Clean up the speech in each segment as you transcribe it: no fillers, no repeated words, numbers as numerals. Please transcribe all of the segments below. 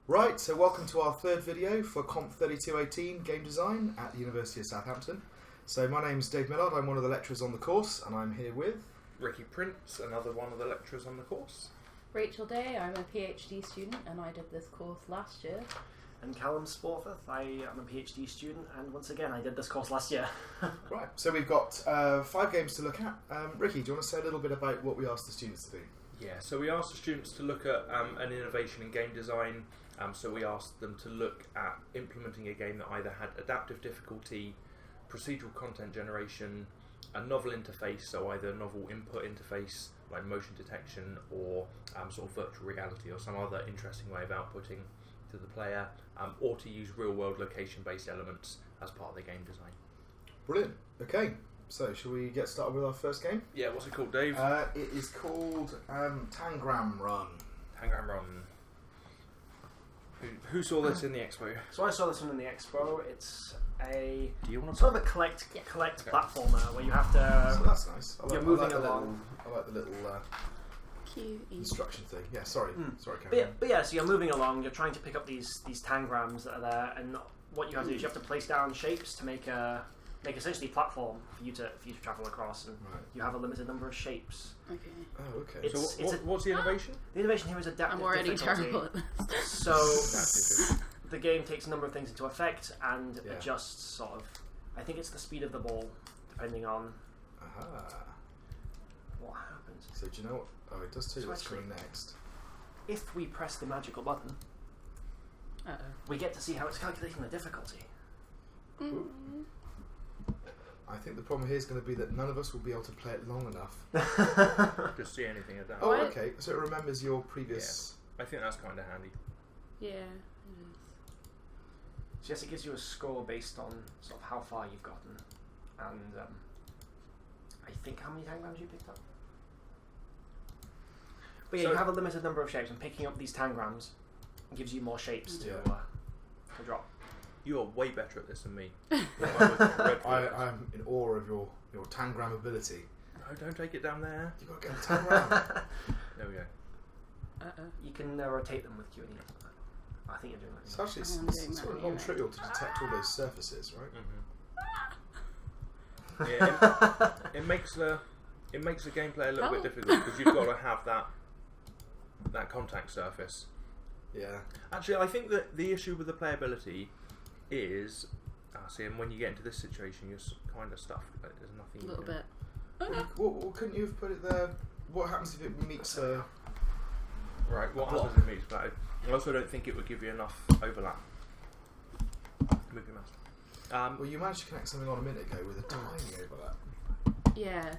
Right, so welcome to our third video for COMP3218 Game Design at the University of Southampton. So my name's Dave Millard, I'm one of the lecturers on the course, and I'm here with... Ricky Prince, another one of the lecturers on the course. Rachel Day, I'm a PhD student and I did this course last year. And Callum Sportheth, I am a PhD student and once again I did this course last year. Right, so we've got 5 games to look at. Ricky, do you want to say a little bit about what we asked the students to do? Yeah, so we asked the students to look at an innovation in game design. So we asked them to look at implementing a game that either had adaptive difficulty, procedural content generation, a novel interface, so either a novel input interface like motion detection or sort of virtual reality or some other interesting way of outputting to the player, or to use real-world location-based elements as part of their game design. Brilliant. Okay, so shall we get started with our first game? Yeah, what's it called, Dave? It is called Tangram Run. Tangram Run. Who saw this in the expo? So I saw this one in the expo. It's a Do you want to sort of a collect platformer where you have to. So that's nice. You're moving along. I like the little QE. instruction thing. Yeah, sorry. Sorry, But Karen. yeah, so you're moving along. You're trying to pick up these tangrams that are there, and what you have to do is you have to place down shapes to make essentially a platform for you to travel across, and Right. you have a limited number of shapes. Okay. Oh, okay. So what's the innovation? The innovation here is adaptive I'm already difficulty. terrible at this. So the game takes a number of things into effect and Yeah. adjusts sort of. I think it's the speed of the ball, depending on Aha. what happens. So do you know what? Oh, it does tell you So what's actually- coming next. If we press the magical button, Uh-oh. we get to see how it's calculating the difficulty. I think the problem here is going to be that none of us will be able to play it long enough. Just see anything of that. Oh, What? okay. So it remembers your previous... I think that's kind of handy. Yeah, it is. So yes, it gives you a score based on sort of how far you've gotten, and I think how many tangrams you picked up. But yeah, So- you have a limited number of shapes, and picking up these tangrams gives you more shapes to drop. You are way better at this than me. I'm in awe of your tangram ability. No, don't take it down there. You've got to get the tangram. There we go. Uh-oh. You can rotate them with Q&E. I think you're doing that. It's actually I'm doing it's sort that of anyway. non-trivial to detect all those surfaces, right? Yeah, it makes the gameplay a little bit difficult because you've got to have that contact surface. Yeah. Actually, I think that the issue with the playability is, see, and when you get into this situation, you're kind of stuffed. But there's nothing. A little you can, bit. Well, couldn't you have put it there? What happens if it meets a... Right. What block. happens in meets play? I also don't think it would give you enough overlap. Move your mouse. Well, you managed to connect something on a minute ago with a tiny overlap. Yeah.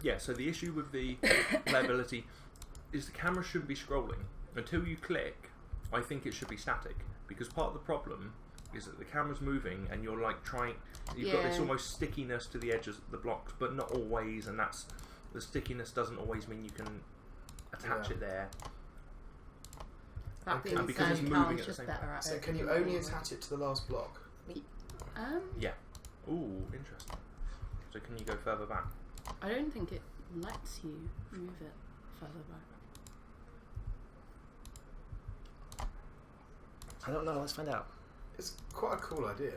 Yeah, so the issue with the playability is the camera shouldn't be scrolling. Until you click, I think it should be static. Because part of the problem is that the camera's moving and you're like you've got this Yeah. almost stickiness to the edges of the blocks, but not always, and the stickiness doesn't always mean you can attach it there. That being And because said, it's moving Callum's at the just same better time. at So it. can you only attach it to the last block? Yeah. Ooh, interesting. So can you go further back? I don't think it lets you move it further back. I don't know. Let's find out. It's quite a cool idea.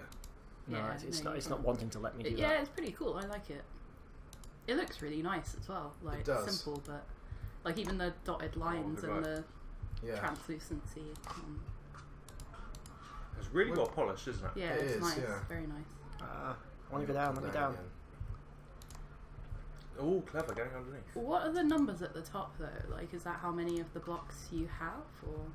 No, Yeah, it's no, not. you It's not can't. wanting to let me do Yeah, that. it's pretty cool. I like it. It looks really nice as well. Like, It does. simple, but like even the dotted lines good and work. the Yeah. translucency. It's really Well- well polished, isn't it? Yeah, It it's is, nice. yeah. Very nice. I want to go down. Let me down. Again. Oh, clever, going underneath. What are the numbers at the top though? Like, is that how many of the blocks you have, or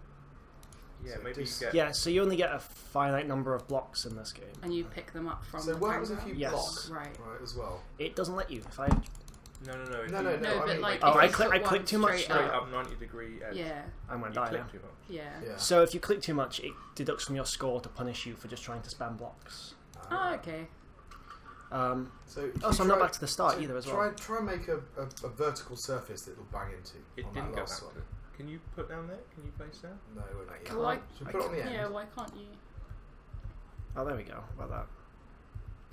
Yeah, So maybe you just- get. Yeah. So you only get a finite number of blocks in this game. and you pick them up from? So the what happens if you tangram? Yes. block? Right. Right, as well. It doesn't let you. If I No. No, if no, you No, I but mean, like, Oh, if I you click- put I click one too much straight straight up. up 90-degree edge. Yeah, I'm gonna You die click now. too much. yeah. Yeah. So if you click too much, it deducts from your score to punish you for just trying to spam blocks. Oh, okay. So if Oh, you so I'm not try- back to the start so either as well. Try and make a vertical surface that it'll bang into. It on didn't that go last back one. to it. Can you put down there? Can you place down? No, we're not yet. Why? Should we put it on the end? Yeah, why can't you? Oh, there we go. About that.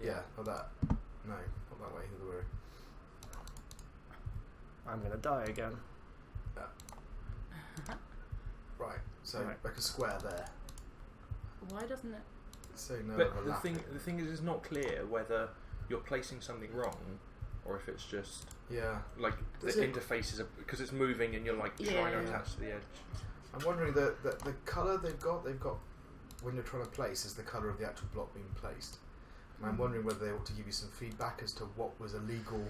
Yeah, not that. No, not that way. The other way. I'm gonna die again. Right. So Right. like a square there. Why doesn't it? So no But the overlapping. thing is, it's not clear whether you're placing something wrong, or if it's just Yeah. like the Does it- interface is because it's moving and you're like trying to Yeah. attach to the edge. I'm wondering the colour they've got when you're trying to place is the colour of the actual block being placed. And I'm wondering whether they ought to give you some feedback as to what was a legal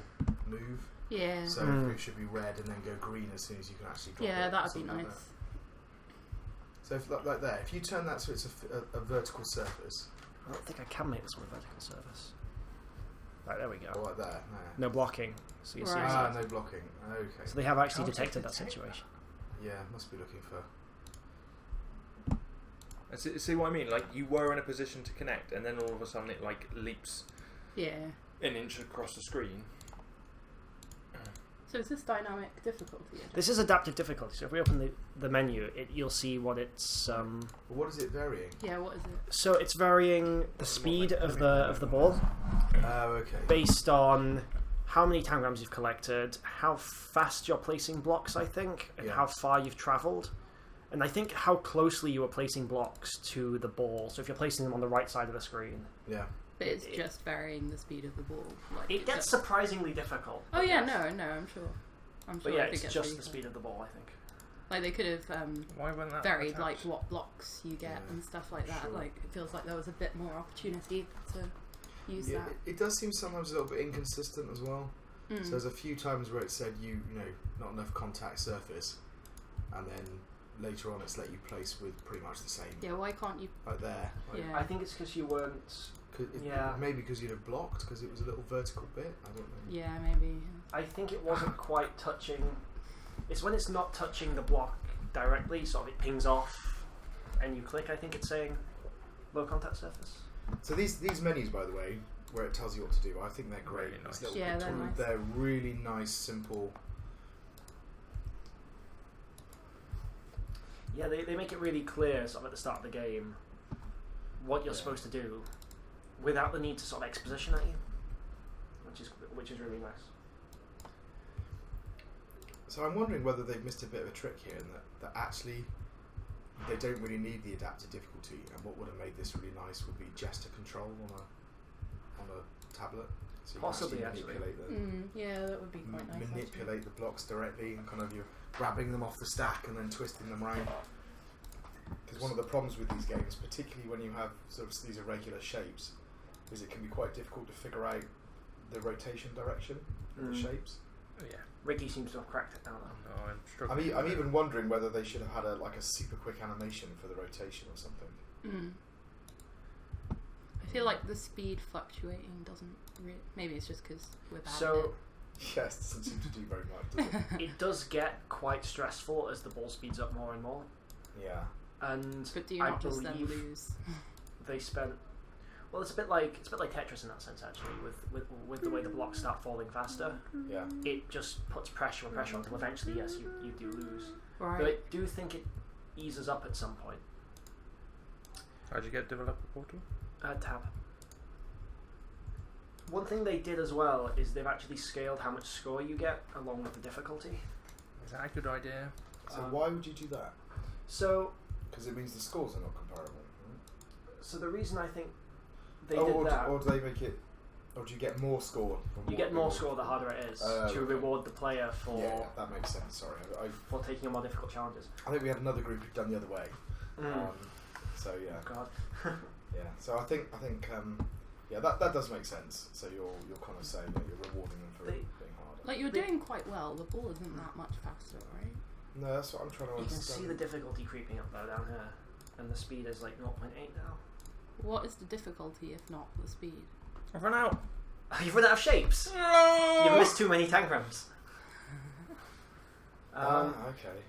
move. Yeah. So if it should be red and then go green as soon as you can actually drop it. Yeah, or that would be something like nice. that. So if, like there, if you turn that so it's a vertical surface, I don't think I can make this one a vertical surface. Right, there we go. or like there, No blocking. So you see. Right. Ah, no blocking. Okay. So they have actually How do they detected that detect situation. Yeah, must be looking for. And see what I mean? Like you were in a position to connect, and then all of a sudden it like leaps Yeah. an inch across the screen. So is this dynamic difficulty? This is adaptive difficulty. So if we open the menu, you'll see what it's. Well, what is it varying? Yeah. What is it? So it's varying the speed of the ball Oh, okay. based on how many tangrams you've collected, how fast you're placing blocks, I think, and Yeah. how far you've travelled. And I think how closely you are placing blocks to the ball. So if you're placing them on the right side of the screen. Yeah. But it's just varying the speed of the ball. Like, It gets surprisingly difficult. Oh yeah, no, I'm sure. But yeah, it it's gets just really the hard. speed of the ball, I think. Like they could have Why wasn't that varied attached? like what blocks you get Yeah, and stuff like that. sure. Like it feels like there was a bit more opportunity to use Yeah, that. it does seem sometimes a little bit inconsistent as well. Mm. So there's a few times where it said you know not enough contact surface, and then later on it's let you place with pretty much the same. Yeah, why can't you? Like there. Like, Yeah. I think it's because you weren't. Yeah. Maybe because you'd have blocked because it was a little vertical bit. I don't know. Yeah, maybe. I think it wasn't quite touching. It's when it's not touching the block directly, sort of it pings off, and you click. I think it's saying low contact surface. So these menus, by the way, where it tells you what to do, I think they're great. Really nice. It's little Yeah, they're pictorial- nice. They're really nice, simple. Yeah, they make it really clear, sort of at the start of the game, what you're Yeah. supposed to do, without the need to sort of exposition at you, which is really nice. So I'm wondering whether they've missed a bit of a trick here, and that actually they don't really need the adaptive difficulty. And what would have made this really nice would be gesture control on a tablet. So you Possibly, can actually. manipulate Yeah, that would be quite nice. manipulate the blocks directly, and kind of you're grabbing them off the stack and then twisting them around. Because one of the problems with these games, particularly when you have sort of these irregular shapes, is it can be quite difficult to figure out the rotation direction of the shapes. Oh, yeah. Ricky seems to have cracked it now, though. No, I'm struggling. I'm even wondering whether they should have had a super quick animation for the rotation or something. Mm. I feel like the speed fluctuating doesn't. Maybe it's just because we're bad So Yes, it doesn't seem to do very much, does it? it does get quite stressful as the ball speeds up more and more. Yeah. And But do you I not just then believe lose? they spent. Well, it's a bit like Tetris in that sense, actually. With the way the blocks start falling faster, Yeah. it just puts pressure and pressure until eventually, yes, you do lose. Right. But I do think it eases up at some point. How'd you get developer portal? Tab. One thing they did as well is they've actually scaled how much score you get along with the difficulty. Is that a good idea? So why would you do that? So Because it means the scores are not comparable. Right? So the reason I think they or did that, or do they make it? Or do you get more score? From you what get more reward? score the harder it is to Okay. reward the player for Yeah, that makes sense. Sorry, for taking on more difficult challenges. I think we had another group who'd done the other way. So yeah, Oh God. yeah. So I think yeah, that does make sense. So you're kind of saying that you're rewarding them for being harder. Like you're doing quite well. The ball isn't that much faster, right? No, that's what I'm trying to You can understand. see the difficulty creeping up though down here, and the speed is like 0.8 now. What is the difficulty if not the speed? I've run out. You've run out of shapes. You've missed too many tangrams. Okay.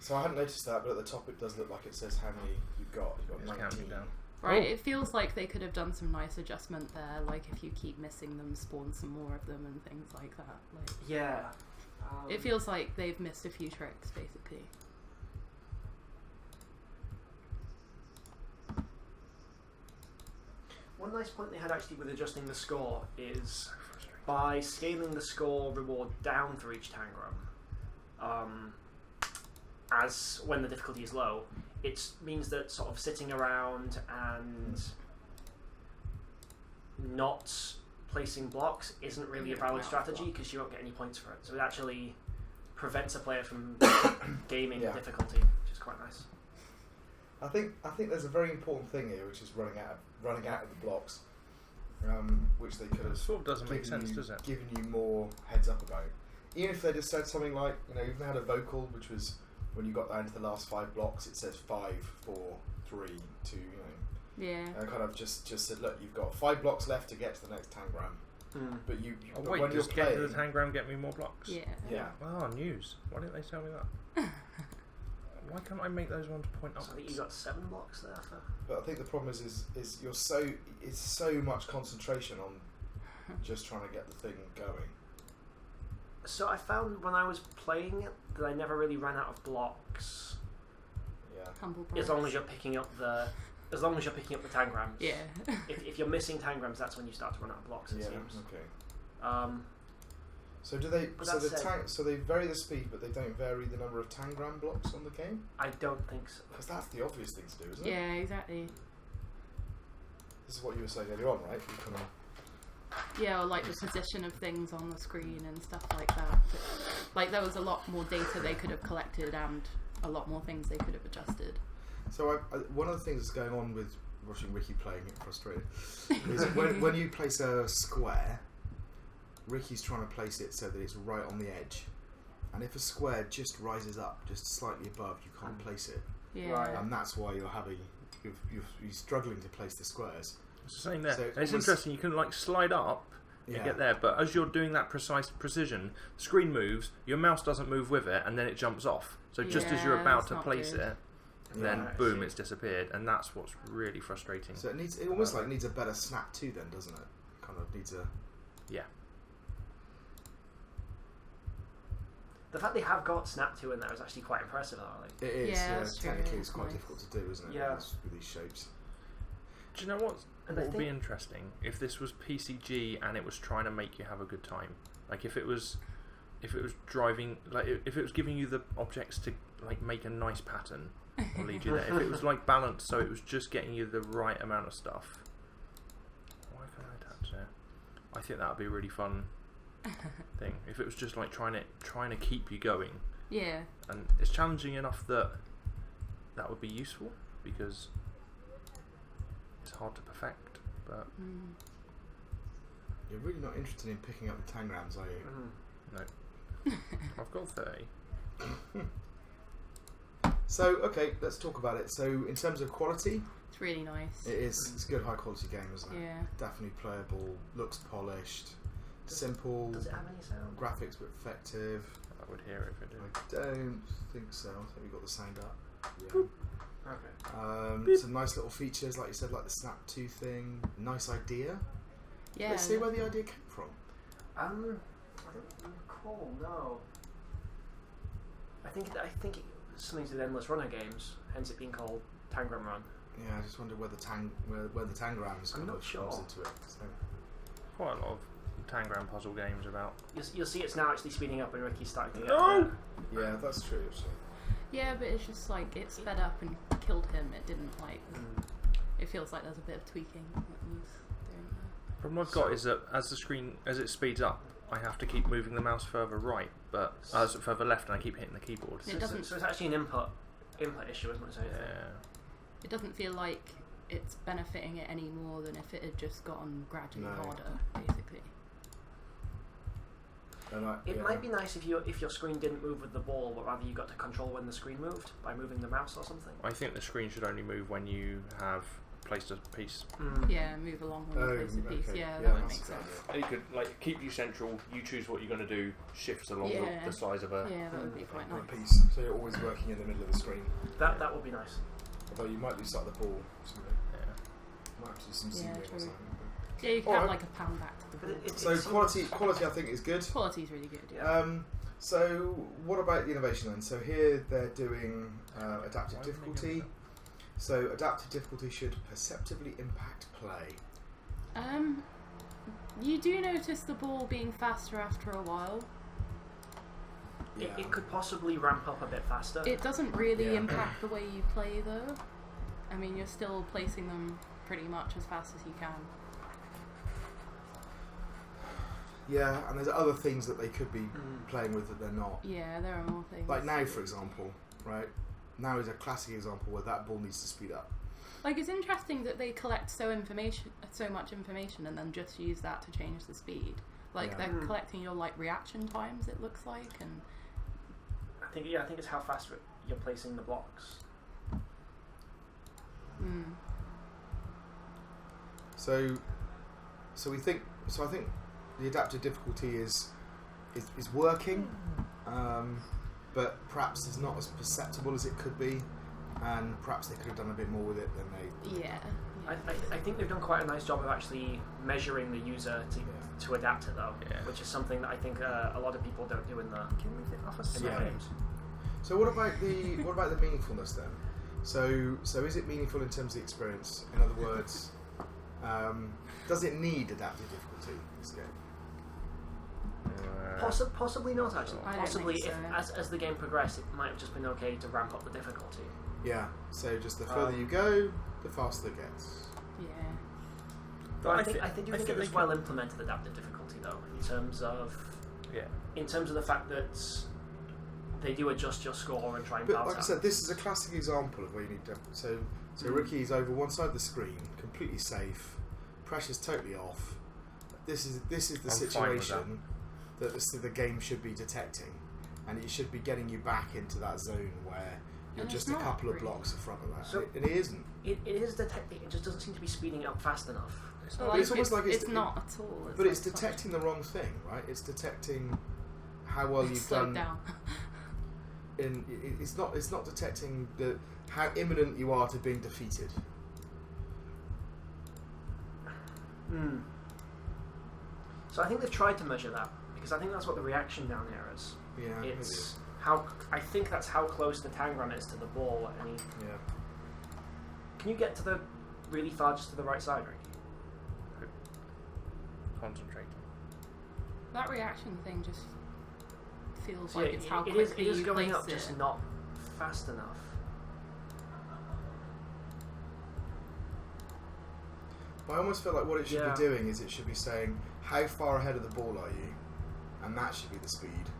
So I hadn't noticed that, but at the top it does look like it says how many you've got. You've Just got counting 19. down. Right, Oh. it feels like they could have done some nice adjustment there, like if you keep missing them, spawn some more of them and things like that. Like Yeah. it feels like they've missed a few tricks, basically. One nice point they had actually with adjusting the score is by scaling the score reward down for each Tangram, as when the difficulty is low, it means that sort of sitting around and not placing blocks isn't really a valid strategy because you won't get any points for it. So it actually prevents a player from gaming the difficulty, which is quite nice. I think there's a very important thing here, which is running out of the blocks, which they could have sort of doesn't make sense, does it? Given you more heads up about. Even if they just said something like, even had a vocal, which was when you got down to the last 5 blocks, it says 5, 4, 3, 2. Yeah. And kind of just said, look, you've got 5 blocks left to get to the next Tangram. But but wait, when does you're getting playing, to the Tangram get me more blocks? Yeah. Oh, news. Why didn't they tell me that? Why can't I make those ones point upwards? So I think you got 7 blocks there. But I think the problem is you're it's so much concentration on just trying to get the thing going. So I found when I was playing it that I never really ran out of blocks. Yeah. Humble As long as you're picking up the tangrams. Yeah. if you're missing tangrams, that's when you start to run out of blocks. It seems. Okay. So do they? So they vary the speed, but they don't vary the number of tangram blocks on the game. I don't think so. Because that's the obvious thing to do, isn't it? Yeah, exactly. This is what you were saying earlier on, right? You kind of. Yeah, or like the position of things on the screen and stuff like that. Like there was a lot more data they could have collected and a lot more things they could have adjusted. So one of the things that's going on with watching Ricky playing it frustrated is when you place a square, Ricky's trying to place it so that it's right on the edge, and if a square just rises up just slightly above, you can't place it. Yeah. Right. And that's why you're struggling to place the squares. It's the same there. So it's interesting. You can slide up and get there, but as you're doing that precision, the screen moves. Your mouse doesn't move with it, and then it jumps off. So just as you're about to place it, then boom, it's disappeared, and that's what's really frustrating. So it almost needs a better snap too, then, doesn't it? Kind of needs a The fact they have got Snap 2 in there is actually quite impressive, though. It is. Yeah, technically, it's quite nice. difficult to do, isn't it? Yeah. With these shapes. Do you know what would be interesting? If this was PCG and it was trying to make you have a good time. Like if it was driving, like if it was giving you the objects to make a nice pattern or lead you there. If it was balanced, so it was just getting you the right amount of stuff. Why can't I touch it? I think that would be a really fun thing. If it was just trying to keep you going. Yeah. And it's challenging enough that would be useful because it's hard to perfect, but you're really not interested in picking up the tangrams, are you? No. I've got 30. So okay, let's talk about it. So in terms of quality, It's really nice. it is. It's a good high quality game, isn't it? Yeah. Definitely playable. Looks polished. Simple. Does it have any sound? Graphics were effective. I would hear it if it did. I don't think so. I think we got the sound up. Yeah. Okay. Some nice little features, like you said, like the Snap 2 thing. Nice idea. Yeah. Let's see where the idea came from. I don't recall. No. I think it's something to do with Endless Runner games, hence it being called Tangram Run. Yeah, I just wonder where the tangrams I'm not sure. comes into it. So. Quite a lot of Tangram puzzle games about. You'll see it's now actually speeding up and Ricky's starting to get Yeah, that's true. Actually. Yeah, but it's just it sped up and killed him. It didn't It feels like there's a bit of tweaking that needs doing there. The problem I've got is that as it speeds up, I have to keep moving the mouse further right, but further left, and I keep hitting the keyboard. It doesn't. So it's actually an input issue, isn't it? So It doesn't feel like it's benefiting it any more than if it had just gotten gradually harder, basically. It might be nice if your screen didn't move with the ball, but rather you got to control when the screen moved by moving the mouse or something. I think the screen should only move when you have placed a piece. Yeah, move along when you place a piece. Okay. Yeah, that would make that's a good sense. idea. You could keep you central. You choose what you're going to do. Shifts along the size of a. Yeah, that would be quite A nice. piece, so you're always working in the middle of the screen. That would be nice. Although you might lose sight of the ball. Yeah. Might have to do some zooming or true. something. Yeah, you can have a pan back to the ball. So quality I think is good. Quality's really good. Yeah. So what about the innovation then? So here they're doing adaptive difficulty. So adaptive difficulty should perceptibly impact play. You do notice the ball being faster after a while. It could possibly ramp up a bit faster. It doesn't really impact the way you play, though. I mean, you're still placing them pretty much as fast as you can. Yeah, and there's other things that they could be playing with that they're not. Yeah, there are more things. Like now, for example, right? Now is a classic example where that ball needs to speed up. Like, it's interesting that they collect so much information, and then just use that to change the speed. Like, they're collecting your reaction times, it looks like, and I think it's how fast you're placing the blocks. So I think the adaptive difficulty is working, but perhaps it's not as perceptible as it could be, and perhaps they could have done a bit more with it than they. Yeah. I think they've done quite a nice job of actually measuring the user to adapt it, though, which is something that I think a lot of people don't do in the games. So what about the meaningfulness then? So is it meaningful in terms of the experience? In other words, does it need adaptive difficulty, this game? Possibly not, actually. I don't Possibly, think so. as the game progressed, it might have just been okay to ramp up the difficulty. Yeah. So just the further you go, the faster it gets. Yeah. But I think it was well implemented adaptive difficulty, though, in terms of the fact that they do adjust your score and try and But balance like I said, this is a classic example of where you need to. So Ricky's over one side of the screen, completely safe, pressure's totally off. This is the situation that the game should be detecting, and it should be getting you back into that zone where you're just a couple of blocks in front of that. So and it isn't. It is detecting. It just doesn't seem to be speeding up fast enough. It's almost like it's not at all. But it's detecting the wrong thing, right? It's detecting how well you've done. Down. It's not detecting how imminent you are to being defeated. So I think they've tried to measure that, because I think that's what the reaction down here is. Yeah. It's how I think that's how close the Tangram is to the ball at any. Yeah. Can you get to the really far just to the right side, Ricky? Concentrating. That reaction thing just feels So like it's how it quickly is you going place up, it. just not fast enough. But I almost feel like what it should be doing is it should be saying how far ahead of the ball are you, and that should be the speed.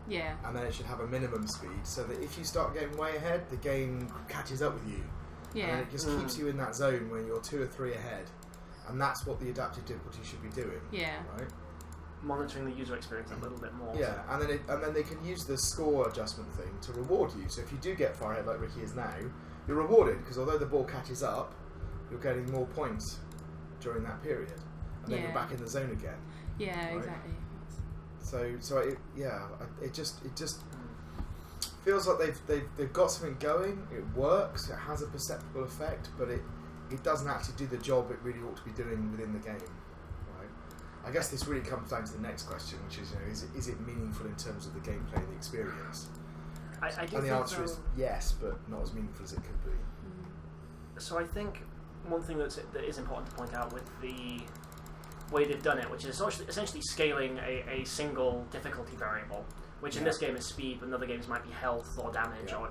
Yeah. And then it should have a minimum speed, so that if you start getting way ahead, the game catches up with you. Yeah. And it just keeps you in that zone when you're 2 or 3 ahead, and that's what the adaptive difficulty should be doing. Yeah. Right. Monitoring the user experience a little bit more. Yeah, and then they can use the score adjustment thing to reward you. So if you do get far ahead like Ricky is now, you're rewarded because although the ball catches up, you're getting more points during that period, and then you're back in the zone again. Yeah, right? exactly. It just feels like they've got something going. It works. It has a perceptible effect, but it doesn't actually do the job it really ought to be doing within the game. Right? I guess this really comes down to the next question, which is, is it meaningful in terms of the gameplay and the experience? I do and the think answer is yes, but not as meaningful as it could be. So I think one thing that is important to point out with the way they've done it, which is essentially scaling a single difficulty variable, which in this game is speed, but in other games might be health or damage, I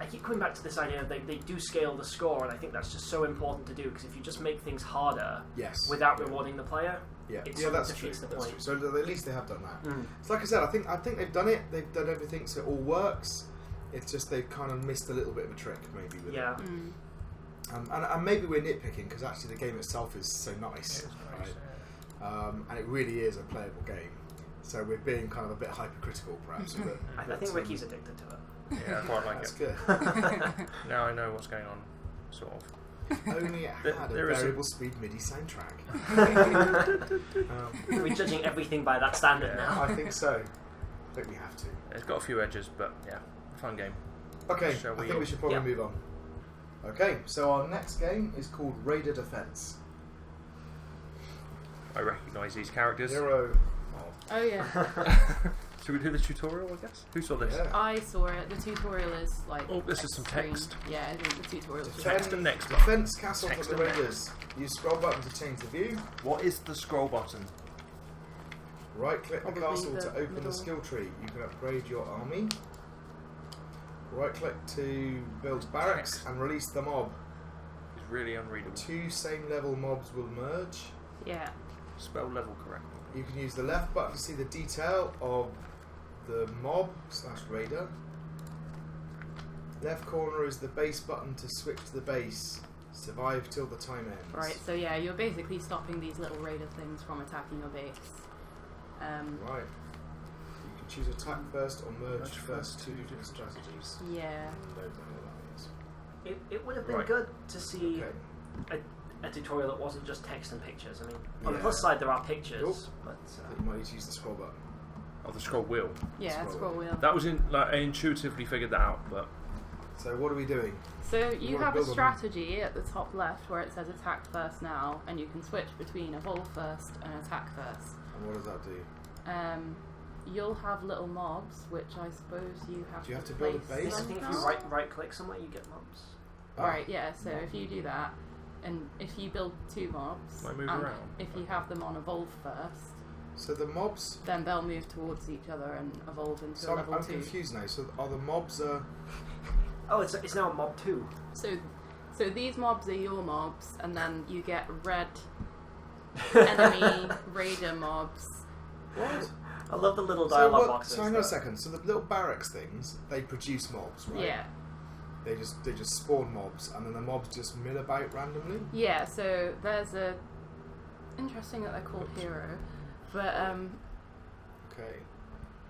keep coming back to this idea that they do scale the score, and I think that's just so important to do, because if you just make things harder without rewarding the player, it sort of defeats the point. So at least they have done that. So like I said, I think they've done it. They've done everything so it all works. It's just they've kind of missed a little bit of a trick, maybe. With it. And maybe we're nitpicking because actually the game itself is so nice, right? And it really is a playable game. So we're being kind of a bit hypercritical, perhaps. Of it. I think Ricky's addicted to it. Yeah, I quite like That's it. good. Now I know what's going on, sort of. Only it had a variable speed MIDI soundtrack. Are we judging everything by that standard now? I think so. I think we have to. It's got a few edges, but yeah, fun game. Okay, I think we should probably move on. Okay, so our next game is called Raider Defense. I recognise these characters. 0. Oh yeah. Should we do the tutorial, I guess? Who saw this? Yeah. I saw it. The tutorial is like. Oh, this is some text. Yeah, I think the tutorial. Text and next one. Defense castle Text for the and Raiders. Use scroll button to change the view. What is the scroll button? Right-click the Probably castle the to open middle. the skill tree. You can upgrade your army. Right-click to build barracks Text. and release the mob. It's really unreadable. 2 same level mobs will merge. Yeah. Spell level correctly. You can use the left button to see the detail of the mob/raider. Left corner is the base button to switch to the base. Survive till the time ends. Right, so yeah, you're basically stopping these little raider things from attacking your base. Right. You can choose attack first or merge first. 2 different strategies. Yeah. I don't know what that is. It would have been Right. good to see Okay. a tutorial that wasn't just text and pictures. I mean, on the Yeah. plus side there are pictures, Cool. but You might need to use the scroll button. Oh, the scroll wheel. Yeah, Scroll scroll wheel. That was I intuitively figured that out, but So what are we doing? So you wanna have a build them. strategy at the top left where it says attack first now, and you can switch between evolve first and attack first. And what does that do? You'll have little mobs, which I suppose you have Do you have to place build a base? I think if somehow. you right click somewhere, you get mobs. Right, yeah, so if you do that, and if you build 2 mobs, Might move and around. if you have them on evolve first, So the mobs. then they'll move towards each other and evolve into So a level I'm 2. confused now. So are the mobs? Oh, it's now a mob 2. So these mobs are your mobs, and then you get red enemy raider mobs. What? I love the little So dialogue what? boxes. So hang on a that- second. So the little barracks things, they produce mobs, right? Yeah. They just spawn mobs, and then the mobs just mill about randomly. Yeah, so there's a interesting that they're called hero, but Okay.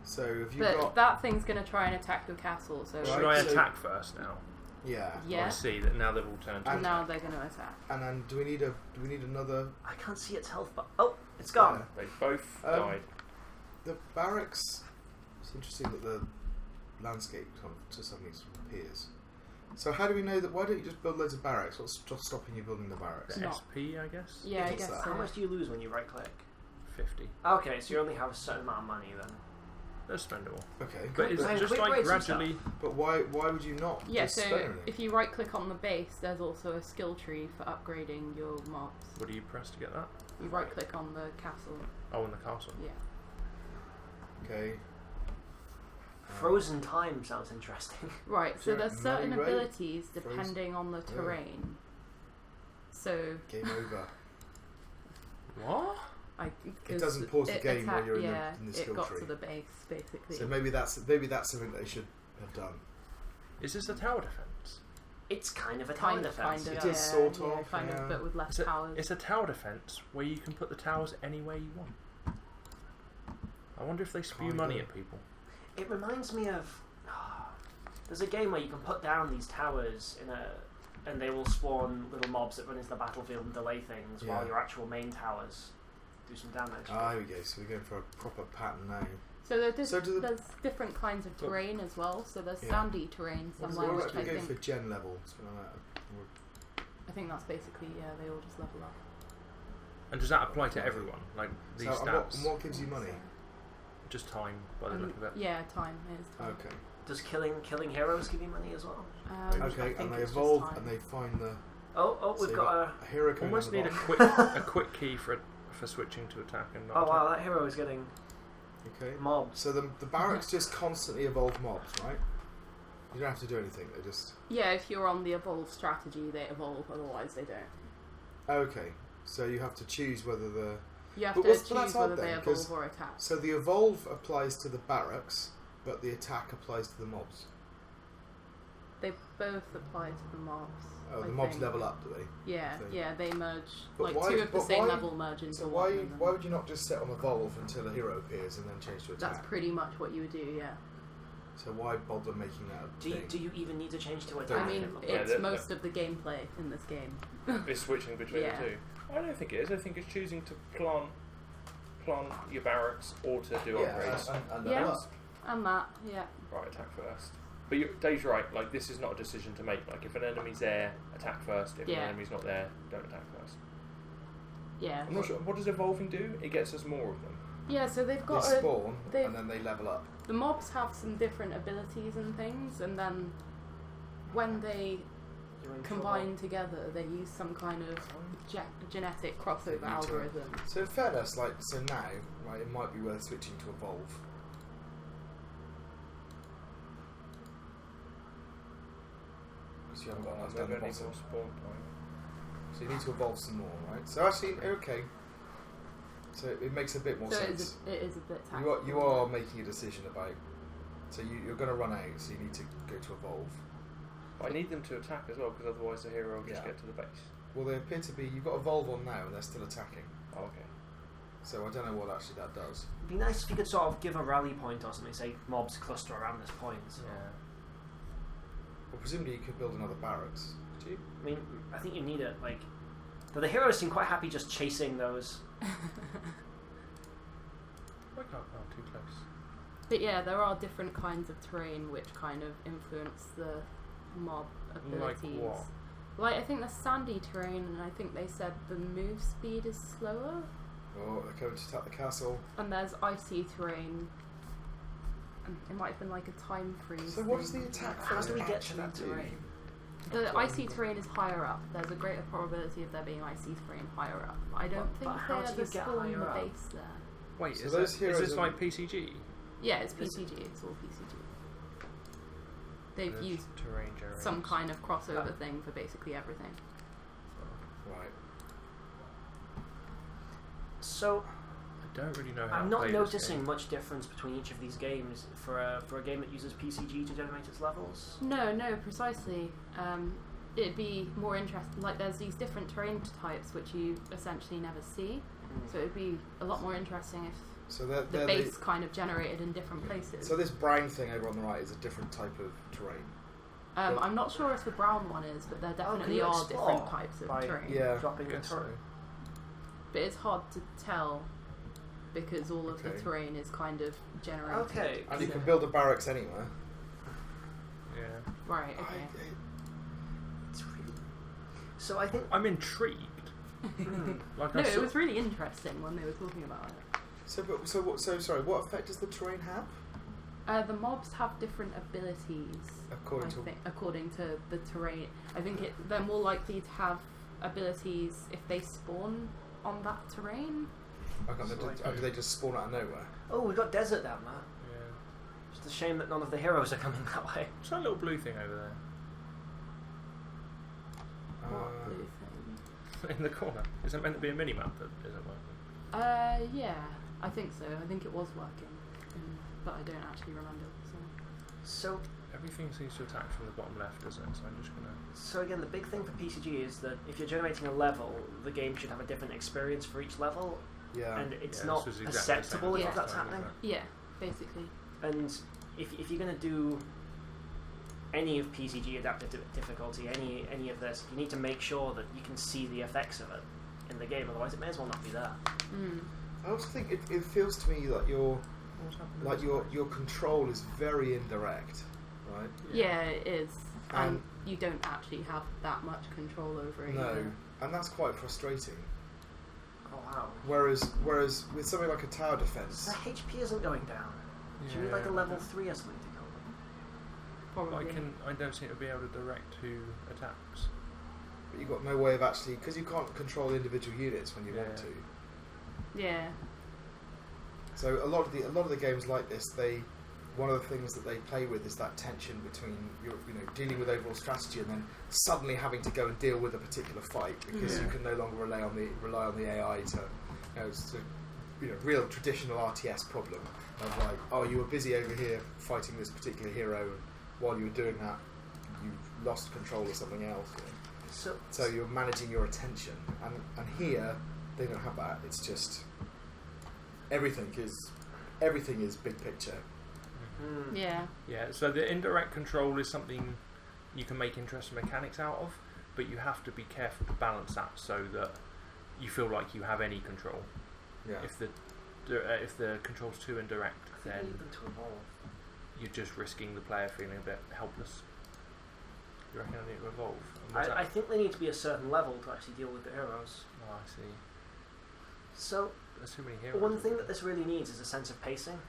So if you've but got that thing's gonna try and attack your castle. So should Right, I so- attack first now? yeah, yeah, I see that now they've all turned. And- now they're gonna attack. and then do we need another? I can't see its health, but oh, it's gone. They both Um, died. The barracks. It's interesting that the landscape kind of just suddenly sort of appears. So how do we know that? Why don't you just build loads of barracks? What's stopping you building the barracks? The not- SP, I guess. Yeah, I What's guess that? so. How much do you lose when you right click? 50. Okay, so you only have a certain amount of money then. They're spendable. Okay, But it's Quick just breaks like and gradually. but why would you not? Yeah, just so spend everything? if you right click on the base, there's also a skill tree for upgrading your mobs. What do you press to get that? You right click on the castle. Oh, in the castle. Yeah. Okay. Frozen time sounds interesting. Right, so Yeah, there's certain money rate, abilities depending on the terrain. So Game over. What? It doesn't pause the game while you're in the skill it got tree. to the base basically. So maybe that's something they should have done. Is this a tower defense? It's kind of a tower kind of, defense. It yeah, is sort yeah, of, kind yeah. of, but with less towers. It's a tower defense where you can put the towers anywhere you want. I wonder if they spew Kinda. money at people. It reminds me of there's a game where you can put down these towers and they will spawn little mobs that run into the battlefield and delay things while Yeah. your actual main towers do some damage. Here we go. So we're going for a proper pattern now. So there's, So do the- there's different kinds of terrain as well. So there's Yeah. sandy terrain somewhere, What which about I we go think for gen level? Something like that. I think that's basically they all just level up. And does that apply to everyone? Like these So, and stats? what gives you money? Just time by the look of it. Yeah, time is time. Okay. Does killing heroes give you money as well? I Okay, think and they it's just evolve time. and they find the. Oh, so we've you've got a. a hero code. Almost on the need a bottom. quick key for switching to attack and not Oh attack. wow, that hero is getting Okay. mobs. So the barracks just constantly evolve mobs, right? You don't have to do anything. They just. Yeah, if you're on the evolve strategy, they evolve. Otherwise, they don't. Okay. So you have to choose whether the. You have But to that's choose odd whether they then, 'cause- evolve or attack. So the evolve applies to the barracks, but the attack applies to the mobs. They both apply to the mobs. Oh, the I mobs think. level up, do they? Yeah, thing. yeah, they merge. But Like why- 2 of the but same why- level merge into So one. why and then- why would you not just set on evolve until a hero appears and then change to attack? That's pretty much what you would do. Yeah. So why bother making that a thing? Do you even need to change to I attack? mean, Yeah, it's they're- most of the gameplay in this game. It's switching between Yeah. the two. I don't think it is. I think it's choosing to plant your barracks or to do upgrades. and Yeah. level up. And that, yeah. Right, attack first. But Dave's right. Like this is not a decision to make. Like if an enemy's there, attack first. If Yeah. an enemy's not there, don't attack first. Yeah. I'm not sure. What does evolving do? It gets us more of them. Yeah, so they've They got spawn they've- and then they level up. the mobs have some different abilities and things, and then when they you're in combined together, they use some kind of genetic crossover algorithm. So in fairness, now, right, it might be worth switching to evolve. Because you haven't got enough down the bottom. So you need to evolve some more, right? So actually, okay. So it makes a bit more sense. It is a bit tactical. You are making a decision about. So you're going to run out, so you need to go to evolve. I need them to attack as well, because otherwise the hero will just get to the base. Well, they appear to be. You've got evolve on now, and they're still attacking. Oh, okay. So I don't know what actually that does. It'd be nice if you could sort of give a rally point or something. Say mobs cluster around this point. So. Yeah. Well, presumably you could build another barracks. Could you? I mean, I think you need it. But the heroes seem quite happy just chasing those. I can't go too close. But yeah, there are different kinds of terrain which kind of influence the mob abilities. Like what? Like, I think the sandy terrain, and I think they said the move speed is slower. Oh, they're going to attack the castle. And there's icy terrain. And it might have been like a time freeze. So what does the attack How do we get to actually that do? terrain? The icy terrain is higher up. There's a greater probability of there being icy terrain higher up. I don't think but how they do you ever get spawn higher the up? base there. Wait, So is those heroes this are- like PCG? Yeah, it's PCG. It's all PCG. They've There's used terrain generations. some kind of crossover thing for basically everything. Right. So I don't really know how I'm to not play this noticing game. much difference between each of these games for a game that uses PCG to generate its levels. No, precisely. It'd be more interesting. Like, there's these different terrain types which you essentially never see. So it'd be a lot more interesting if So the base kind of generated in different places. So this brown thing over on the right is a different type of terrain. I'm not sure if the brown one is, but there definitely you are explore different types of by- terrain. Yeah. Dropping the Guess so. turret. But it's hard to tell because all of the Okay. terrain is kind of generated. Okay. And you can build a barracks anywhere. Yeah. Right, okay. It's really... So I think I'm intrigued. Like No, I it saw, was really interesting when they were talking about it. So what effect does the terrain have? The mobs have different abilities. According to the terrain. I think they're more likely to have abilities if they spawn on that terrain. Do they just spawn out of nowhere? oh, we've got desert down there. yeah. It's a shame that none of the heroes are coming that way. What's that little blue thing over What blue thing? there? In the corner. Is it meant to be a mini map that isn't working? Yeah, I think so. I think it was working, but I don't actually remember. So Everything seems to attack from the bottom left, doesn't it? So I'm just gonna. So again, the big thing for PCG is that if you're generating a level, the game should have a different experience for each level, Yeah. and it's Yeah, not this was exactly the same perceptible as if last that's time, happening. isn't Yeah, basically. And if you're going to do any of PCG adaptive difficulty, any of this, you need to make sure that you can see the effects of it in the game. Otherwise, it may as well not be there. I also think it feels to me like your control is very indirect, right? Yeah, it is. And And- you don't actually have that much control over it. No, either. and that's quite frustrating. Oh wow. Whereas with something like a tower defense, The HP isn't going down. Do you need like a level 3 or something to go with? Probably. I don't seem to be able to direct who attacks. but you've got no way of actually, because you can't control individual units when you want Yeah. to. Yeah. So a lot of the games like this, one of the things that they play with is that tension between dealing with overall strategy and then suddenly having to go and deal with a particular fight because you can no longer rely on the AI to real traditional RTS problem of like, oh, you were busy over here fighting this particular hero, and while you were doing that you lost control of something else. So you're managing your attention, and here they don't have that. It's just everything is big picture. Yeah. Yeah, so the indirect control is something you can make interesting mechanics out of, but you have to be careful to balance that so that you feel like you have any control. Yeah. If the control's too indirect, You then need them to evolve. you're just risking the player feeling a bit helpless. You reckon I need to evolve? I think they need to be a certain level to actually deal with the heroes. Oh, I see. So There's too many heroes. one thing that this really needs is a sense of pacing.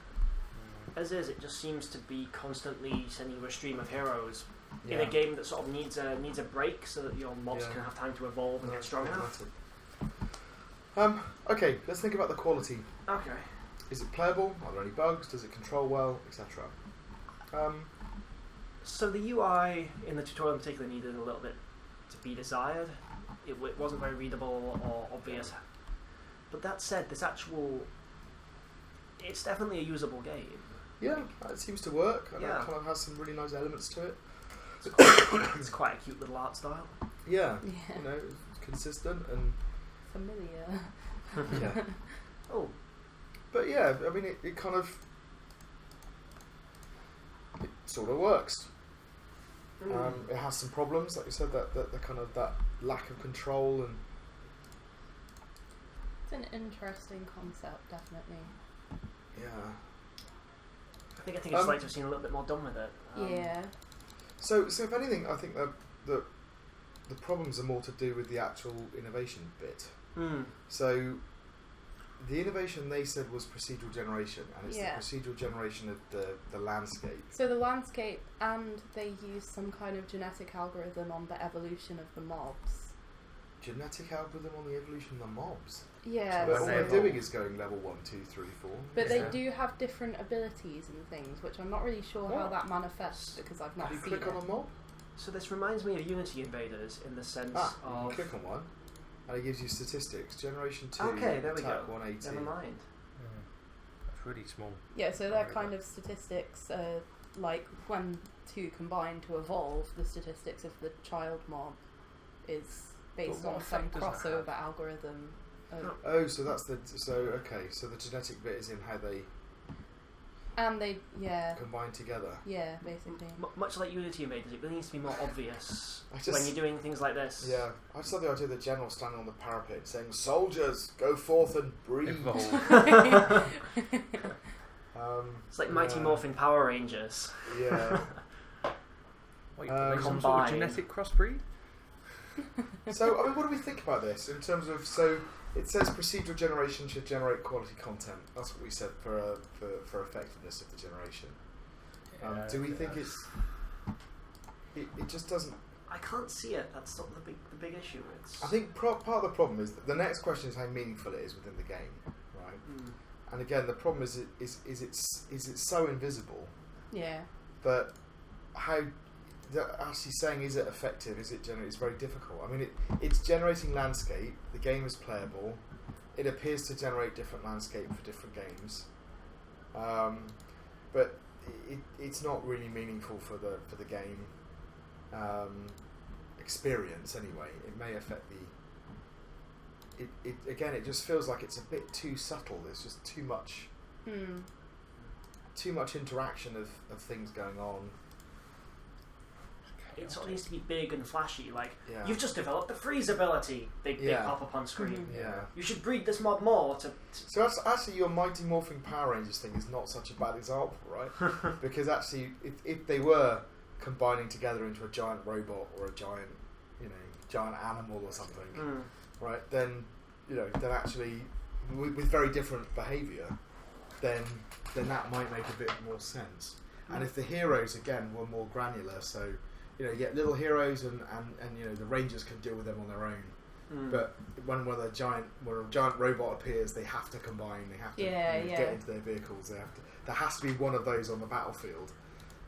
As is, it just seems to be constantly sending you a stream of heroes in a game that sort of needs a break so that your mobs can have time to evolve and get strong enough. Okay, let's think about the quality. Okay. Is it playable? Are there any bugs? Does it control well, etc.? So the UI in the tutorial in particular needed a little bit to be desired. It wasn't very readable or obvious. But that said, it's definitely a usable game. Yeah, it seems to work, and it kind of has some really nice elements to it. It's quite a cute little art style. Yeah. You know, it's consistent and familiar. Yeah. Oh. But yeah, I mean, it kind of... It sort of works. It has some problems, like you said, that kind of that lack of control and... It's an interesting concept, definitely. Yeah. I think I'd just like to have seen a little bit more done with it. Yeah. So if anything, I think that the problems are more to do with the actual innovation bit. So the innovation they said was procedural generation, and it's the procedural generation of the landscape. So the landscape, and they use some kind of genetic algorithm on the evolution of the mobs. Genetic algorithm on the evolution of the mobs? Yeah. So all they're doing is going level 1, 2, 3, 4. But they do have different abilities and things, which I'm not really sure how that manifests because I've not seen it. Can you click on a mob? So this reminds me of Unity Invaders in the sense of... you can click on one, and it gives you statistics. Generation 2, okay, there we go. attack 180. Never mind. That's really small. Yeah, so they're kind of statistics, like when two combine to evolve, the statistics of the child mob is based on some crossover algorithm. So that's the genetic bit is in how they combine together. Yeah, basically. Much like Unity Invaders, it really needs to be more obvious when you're doing things like this. Yeah, I just love the idea of the general standing on the parapet saying, "Soldiers, go forth and breathe." It's like Mighty Morphin Power Rangers. Yeah. Wait, some sort of genetic crossbreed? So, I mean, what do we think about this in terms of... So, it says procedural generation should generate quality content. That's what we said for effectiveness of the generation. Do we think it's... It just doesn't... I can't see it. That's sort of the big issue. I think part of the problem is that the next question is how meaningful it is within the game, right? And again, the problem is it's so invisible. Yeah. That how... Actually saying is it effective, is it generating, it's very difficult. I mean, it's generating landscape, the game is playable, it appears to generate different landscape for different games, but it's not really meaningful for the game experience anyway. It may affect it just feels like it's a bit too subtle. There's just too much interaction of things going on. It sort of needs to be big and flashy, like, you've just developed the freeze ability, big pop up on screen. You should breed this mob more to... So that's, actually your Mighty Morphing Power Rangers thing is not such a bad example, right? Because actually, if they were combining together into a giant robot or a giant animal or something, right, then actually, with very different behaviour, then that might make a bit more sense. And if the heroes, again, were more granular, so... you get little heroes and the Rangers can deal with them on their own. But when a giant robot appears, they have to combine. They have to get into their vehicles. There has to be one of those on the battlefield.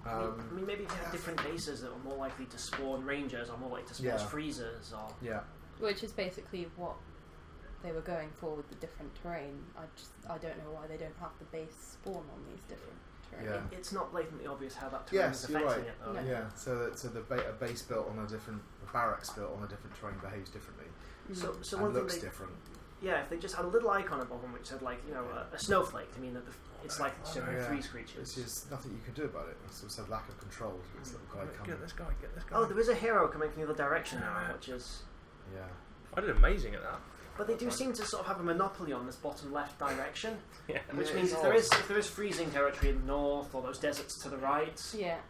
I mean, maybe if you had different bases that were more likely to spawn Rangers or more likely to spawn freezers, or which is basically what they were going for with the different terrain. I don't know why they don't have the base spawn on these different. Yeah. It's not blatantly obvious how that terrain is affecting it, though. No. Yeah, so a base built on a barracks built on a different terrain behaves differently. So and one looks thing different. Yeah, if they just had a little icon above them which said, like, a snowflake, to mean that it's likely to generate freeze creatures. It's just nothing you can do about it. It's also lack of control. It's Get this guy. Oh, there is a hero coming from the other direction now, which is... Yeah. I did amazing at that. But they do seem to sort of have a monopoly on this bottom left direction, yeah. Which means if there is freezing territory in the north or those deserts to the right,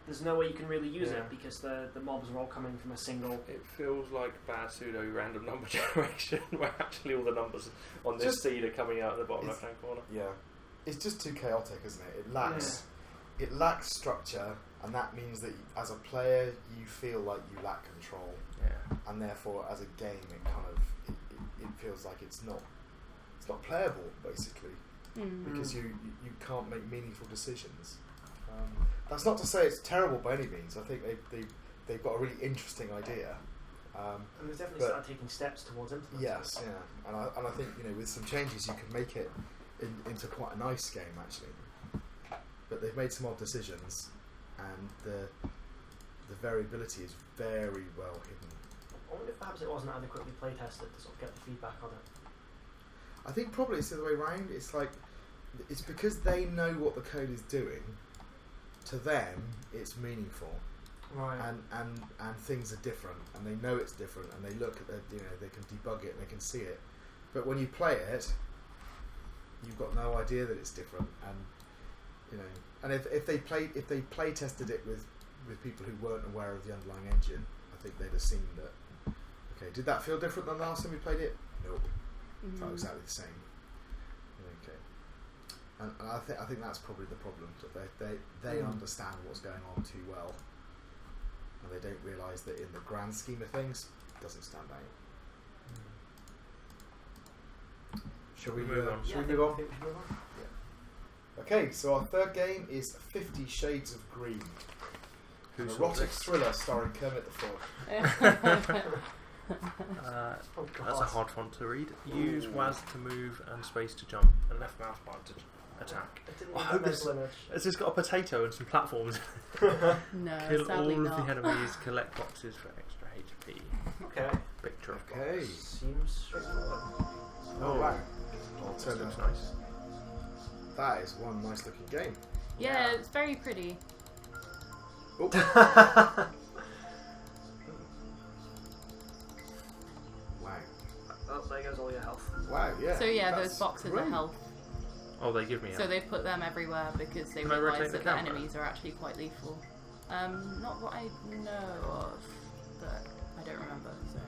there's no way you can really use it because the mobs are all coming from a single. It feels like bad pseudo random number generation, where actually all the numbers on this seed are coming out in the bottom left hand corner. Yeah, it's just too chaotic, isn't it? It lacks structure. and that means that as a player you feel like you lack control, and therefore as a game it feels like it's not playable basically, because you can't make meaningful decisions. That's not to say it's terrible by any means. I think they've got a really interesting idea. And they've definitely started taking steps towards implementing. Yes, yeah, and I think with some changes you can make it into quite a nice game actually. But they've made some odd decisions, and the variability is very well hidden. I wonder if perhaps it wasn't adequately play tested to sort of get the feedback on it. I think probably it's the other way around. It's like it's because they know what the code is doing. To them, it's meaningful. Right. And things are different, and they know it's different, and they look at they can debug it and they can see it. But when you play it, you've got no idea that it's different, and if they play tested it with people who weren't aware of the underlying engine, I think they'd have seen that. Okay, did that feel different than last time we played it? Nope. Felt exactly the same. Okay. And I think that's probably the problem, that they understand what's going on too well. And they don't realise that in the grand scheme of things, it doesn't stand out. Shall we move on? Shall we move on? Yeah. Okay, so our third game is 50 Shades of Green. An erotic thriller starring Kermit the Frog. That's a hard font to read. Use WAS to move and space to jump, and left mouse button to attack. I hope has this got a potato and some platforms? No, kill sadly all not. of the enemies, collect boxes for extra HP. Okay. Picture of Okay. box. Seems straightforward. Oh wow. That looks nice. That is one nice looking game. Yeah, it's very pretty. Oh. Wow. Oh, there goes all your health. Wow, yeah. So yeah, that's those boxes great. are health. Oh, they give me So they put them everywhere because they Can I rotate realise the that the camera? enemies are actually quite lethal. Not what I know of, but I don't remember. So,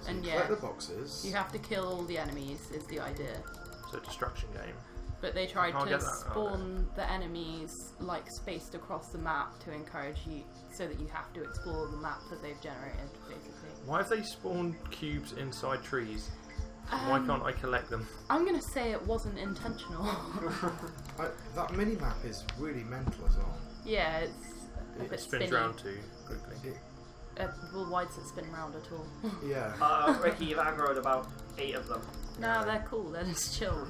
So and you yeah, collect the boxes. you have to kill all the enemies is the idea. So destruction game. But they tried can't to get that. Oh, spawn the enemies like spaced across the map to encourage you, so that you have to explore the map that they've generated, basically. Why have they spawned cubes inside trees? Why can't I collect them? I'm gonna say it wasn't intentional. That mini map is really mental as well. Yeah, it's a It bit spins spinny. round too quickly. Well, why does it spin round at all? Yeah. Ricky, you've aggroed about 8 of them. No, they're cool. They're just chill.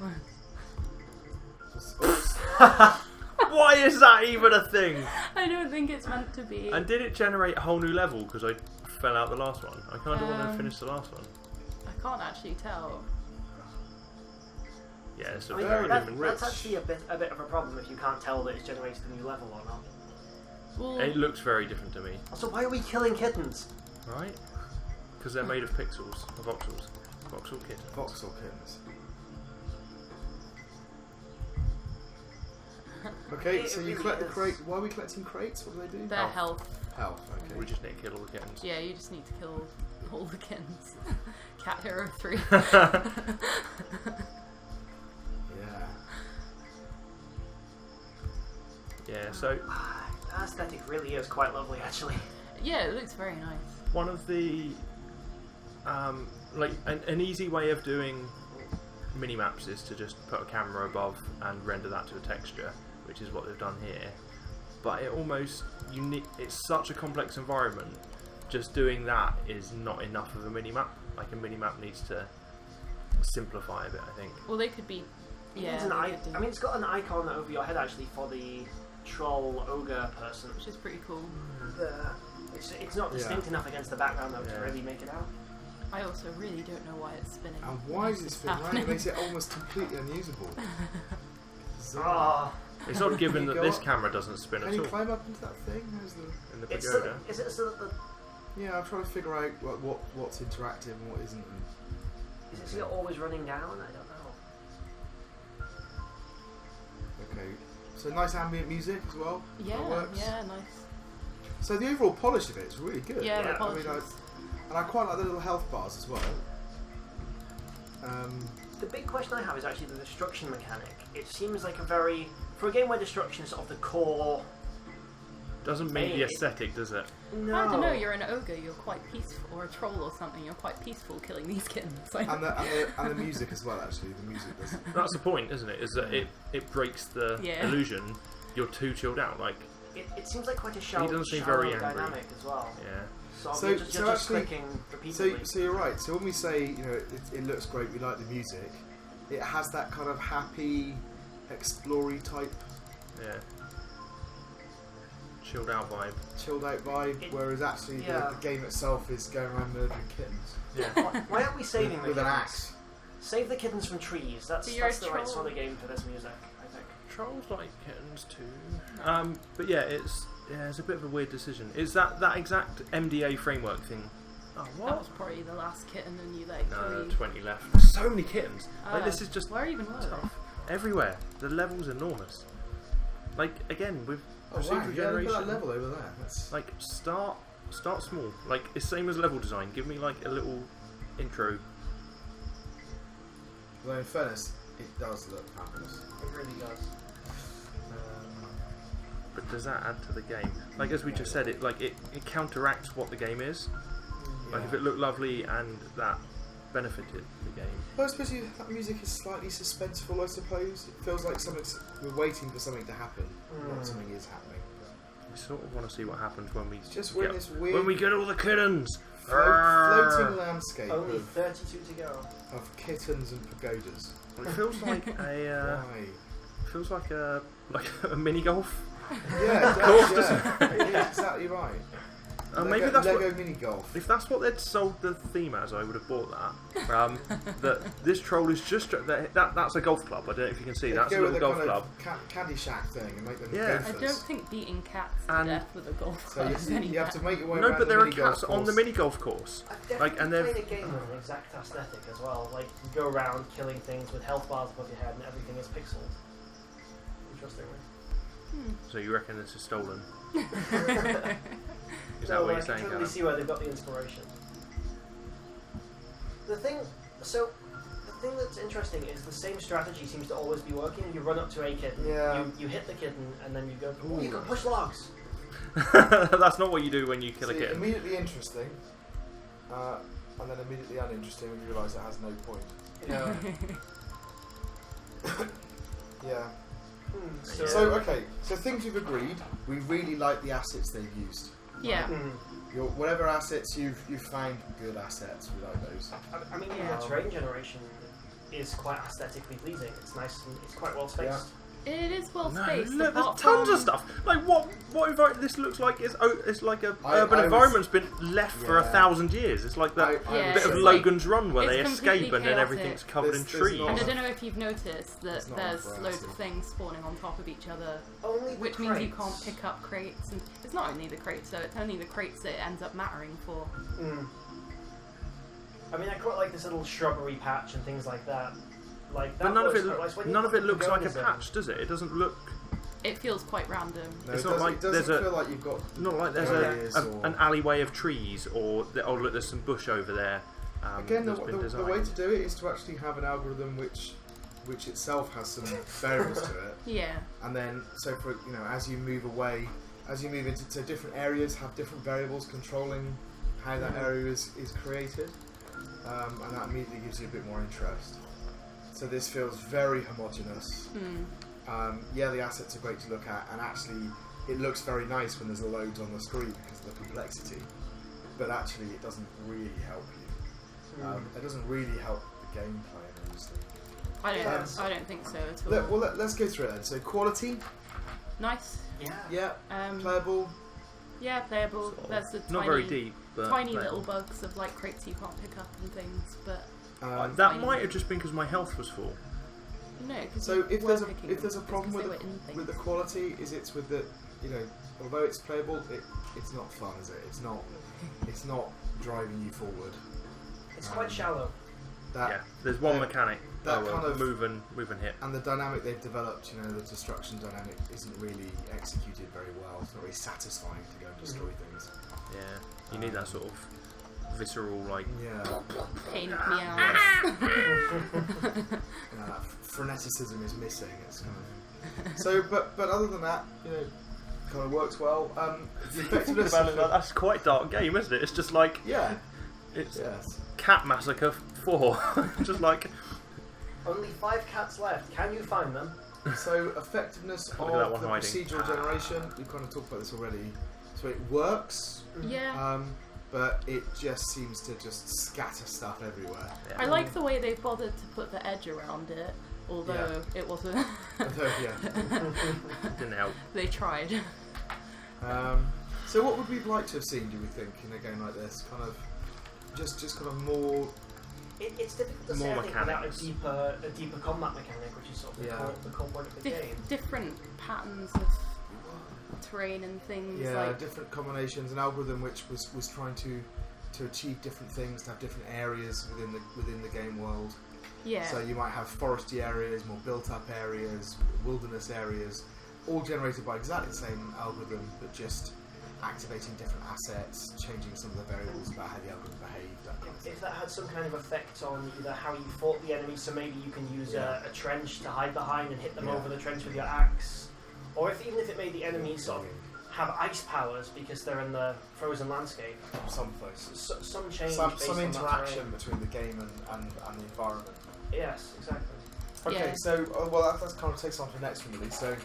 Oops. Why is that even a thing? I don't think it's meant to be. And did it generate a whole new level because I fell out the last one? I kind of want to finish the last one. I can't actually tell. Yeah, it's a I mean, very that- different. that's actually a bit of a problem if you can't tell that it's generated a new level or not. Well, It looks very different to me, Also, why are we killing kittens? right? Because they're made of pixels, of voxels. Voxel kit. Voxel kittens. Okay, so you collect the crate. Why are we collecting crates? What do they do? their health. Health. Okay. We just need to kill all the kittens. Yeah, you just need to kill all the kittens. Cat Hero 3. Yeah. Yeah, so That aesthetic really is quite lovely, actually. Yeah, it looks very nice. one of the like an easy way of doing mini-maps is to just put a camera above and render that to a texture, which is what they've done here. But it almost it's such a complex environment, just doing that is not enough of a mini-map. Like a mini-map needs to simplify a bit, I think. Well, they could be. Yeah. It's an they could do- I mean, it's got an icon over your head actually for the troll ogre person. which is pretty cool. It's not distinct enough against the background though to Yeah. really make it out. I also really don't know why it's spinning. And why is it What's spinning around? It happening? makes it almost completely unusable. Ah, It's odd given Can you that go this up? camera doesn't spin Can at you all climb up into that thing? How's the? in the it's pagoda. is it so that the Yeah, I'm trying to figure out what's interactive and what isn't. is it still always running down? I don't know. Okay. So nice ambient music as well. Yeah, That works. yeah, nice. So the overall polish of it is really good. Yeah, the Yeah. polish I mean, is- and I quite like the little health bars as well. The big question I have is actually the destruction mechanic. It seems like for a game where destruction is sort of the core doesn't meet the aesthetic, does it? No. I don't know. You're an ogre. You're quite peaceful, or a troll or something. You're quite peaceful killing these kittens. Like. And the music as well. Actually, the music does. That's the point, isn't it? Is that it breaks the illusion. You're too chilled out. Like it seems like quite a shallow, he doesn't seem very angry. dynamic as well. Yeah. So you're just actually, clicking repeatedly. So you're right. So when we say it looks great, we like the music. It has that kind of happy, explory type. Yeah. Chilled out vibe. Whereas actually the game itself is going around murdering kittens. Yeah. Why aren't we saving with the an kittens? axe? Save the kittens from trees. That's the right sort of game for this music, I think. Trolls like kittens too. But yeah, it's a bit of a weird decision. Is that exact MDA framework thing? Oh, what? That was probably the last kitten, and you like. No, 20 left. So many kittens. Like this is just where even were tough. Everywhere. The level's enormous. Like again with procedural generation. generation. That level over there. That's... Like start small. Like it's same as level design. Give me like a little intro. Well, in fairness, it does look fabulous. It really does. But does that add to the game? Like as we just said, it counteracts what the game is. Yeah. Like if it looked lovely and that benefited the game. Well, I suppose that music is slightly suspenseful. I suppose it feels like we're waiting for something to happen. Not something is happening. We sort of want to see what happens when we when we get all the kittens. Floating landscape. Only 32 to go. Of kittens and pagodas. It feels like a mini golf. Yeah, it does, yeah. Exactly right. Maybe that's Lego mini golf. If that's what they'd sold the theme as, I would have bought that. That this troll is just that's a golf club. I don't know if you can see. That's a little golf club. Candy Shack thing and make them gophers. I don't think beating cats to death with a golf club. So you have to make your way No, around but there the are cats on the mini golf course. I've definitely and they're played a game with an exact aesthetic as well. Like you go around killing things with health bars above your head and everything is pixeled. Interestingly. So you reckon this is stolen? Is that what you're saying? I can totally see where they've got the inspiration. The thing that's interesting is the same strategy seems to always be working. You run up to a kitten, you hit the kitten, and then you go, you can push logs. That's not what you do when you kill a kitten. Immediately interesting, and then immediately uninteresting when you realise it has no point. Yeah. Yeah. So things we've agreed. We really like the assets they've used. Yeah. Whatever assets you've found good assets, we like those. I mean, the terrain generation is quite aesthetically pleasing. It's nice and it's quite well spaced. Yeah. It is well spaced. Look, there's tons of stuff. Like what environment this looks like is it's like a urban environment's been left for 1,000 years. It's like that bit of Logan's Run where they escape and then everything's covered in trees. And I don't know if you've noticed that there's loads of things spawning on top of each other, which means you can't pick up crates. And it's not only the crates, though. It's only the crates that it ends up mattering for. I mean, I quite like this little shrubbery patch and things like that. Like that. But none of it looks like a patch, does it? It doesn't look. It feels quite random. No, it's not like there's feel like you've got an alleyway of trees or look, there's some bush over there. Again, the way to do it is to actually have an algorithm which itself has some variables to it. Yeah. And then, so for as you move into different areas, have different variables controlling how that area is created, and that immediately gives you a bit more interest. So this feels very homogeneous. The assets are great to look at, and actually it looks very nice when there's loads on the screen because of the complexity. But actually, it doesn't really help you. It doesn't really help the gameplay, honestly. I don't think so at all. Let's go through it then. So quality. Nice. Yeah. Playable. Yeah, playable. There's the not very deep, but tiny little bugs of like crates you can't pick up and things, but. That might have just been because my health was full. No, so if there's a problem with the quality, it's with the although it's playable, it's not fun, is it? It's not driving you forward. It's quite shallow. There's one mechanic. That kind of move and hit. And the dynamic they've developed, the destruction dynamic isn't really executed very well. It's not very satisfying to go and destroy things. Yeah, you need that sort of visceral, like pain me out. That freneticism is missing. It's kind of but other than that, kind of works well. The Think effectiveness about it, that's quite a dark game, isn't it? It's just like it's Cat Massacre 4. Just like only 5 cats left. Can you find them? So effectiveness of Look at that one the hiding. procedural generation, we kind of talked about this already. So it works, but it just seems to just scatter stuff everywhere. Yeah. I like the way they bothered to put the edge around it, although it wasn't. Didn't help. They tried. So what would we like to have seen, do we think, in a game like this? Kind of, just kind of more. It's difficult to More say, I think, without mechanics. a deeper combat mechanic, which is sort of the core point of the game. Different patterns of terrain and things. Yeah, like different combinations. An algorithm which was trying to achieve different things, to have different areas within the game world. Yeah. So you might have foresty areas, more built-up areas, wilderness areas, all generated by exactly the same algorithm, but just activating different assets, changing some of the variables about how the algorithm behaved. If that had some kind of effect on either how you fought the enemy, so maybe you can use a trench to hide behind and hit them over the trench with your axe, or even if it made the enemies sort of have ice powers because they're in the frozen landscape. Some places. Some change. Some interaction between the game and the environment. Yes, exactly. Okay, so that kind of takes on to the next one really. So,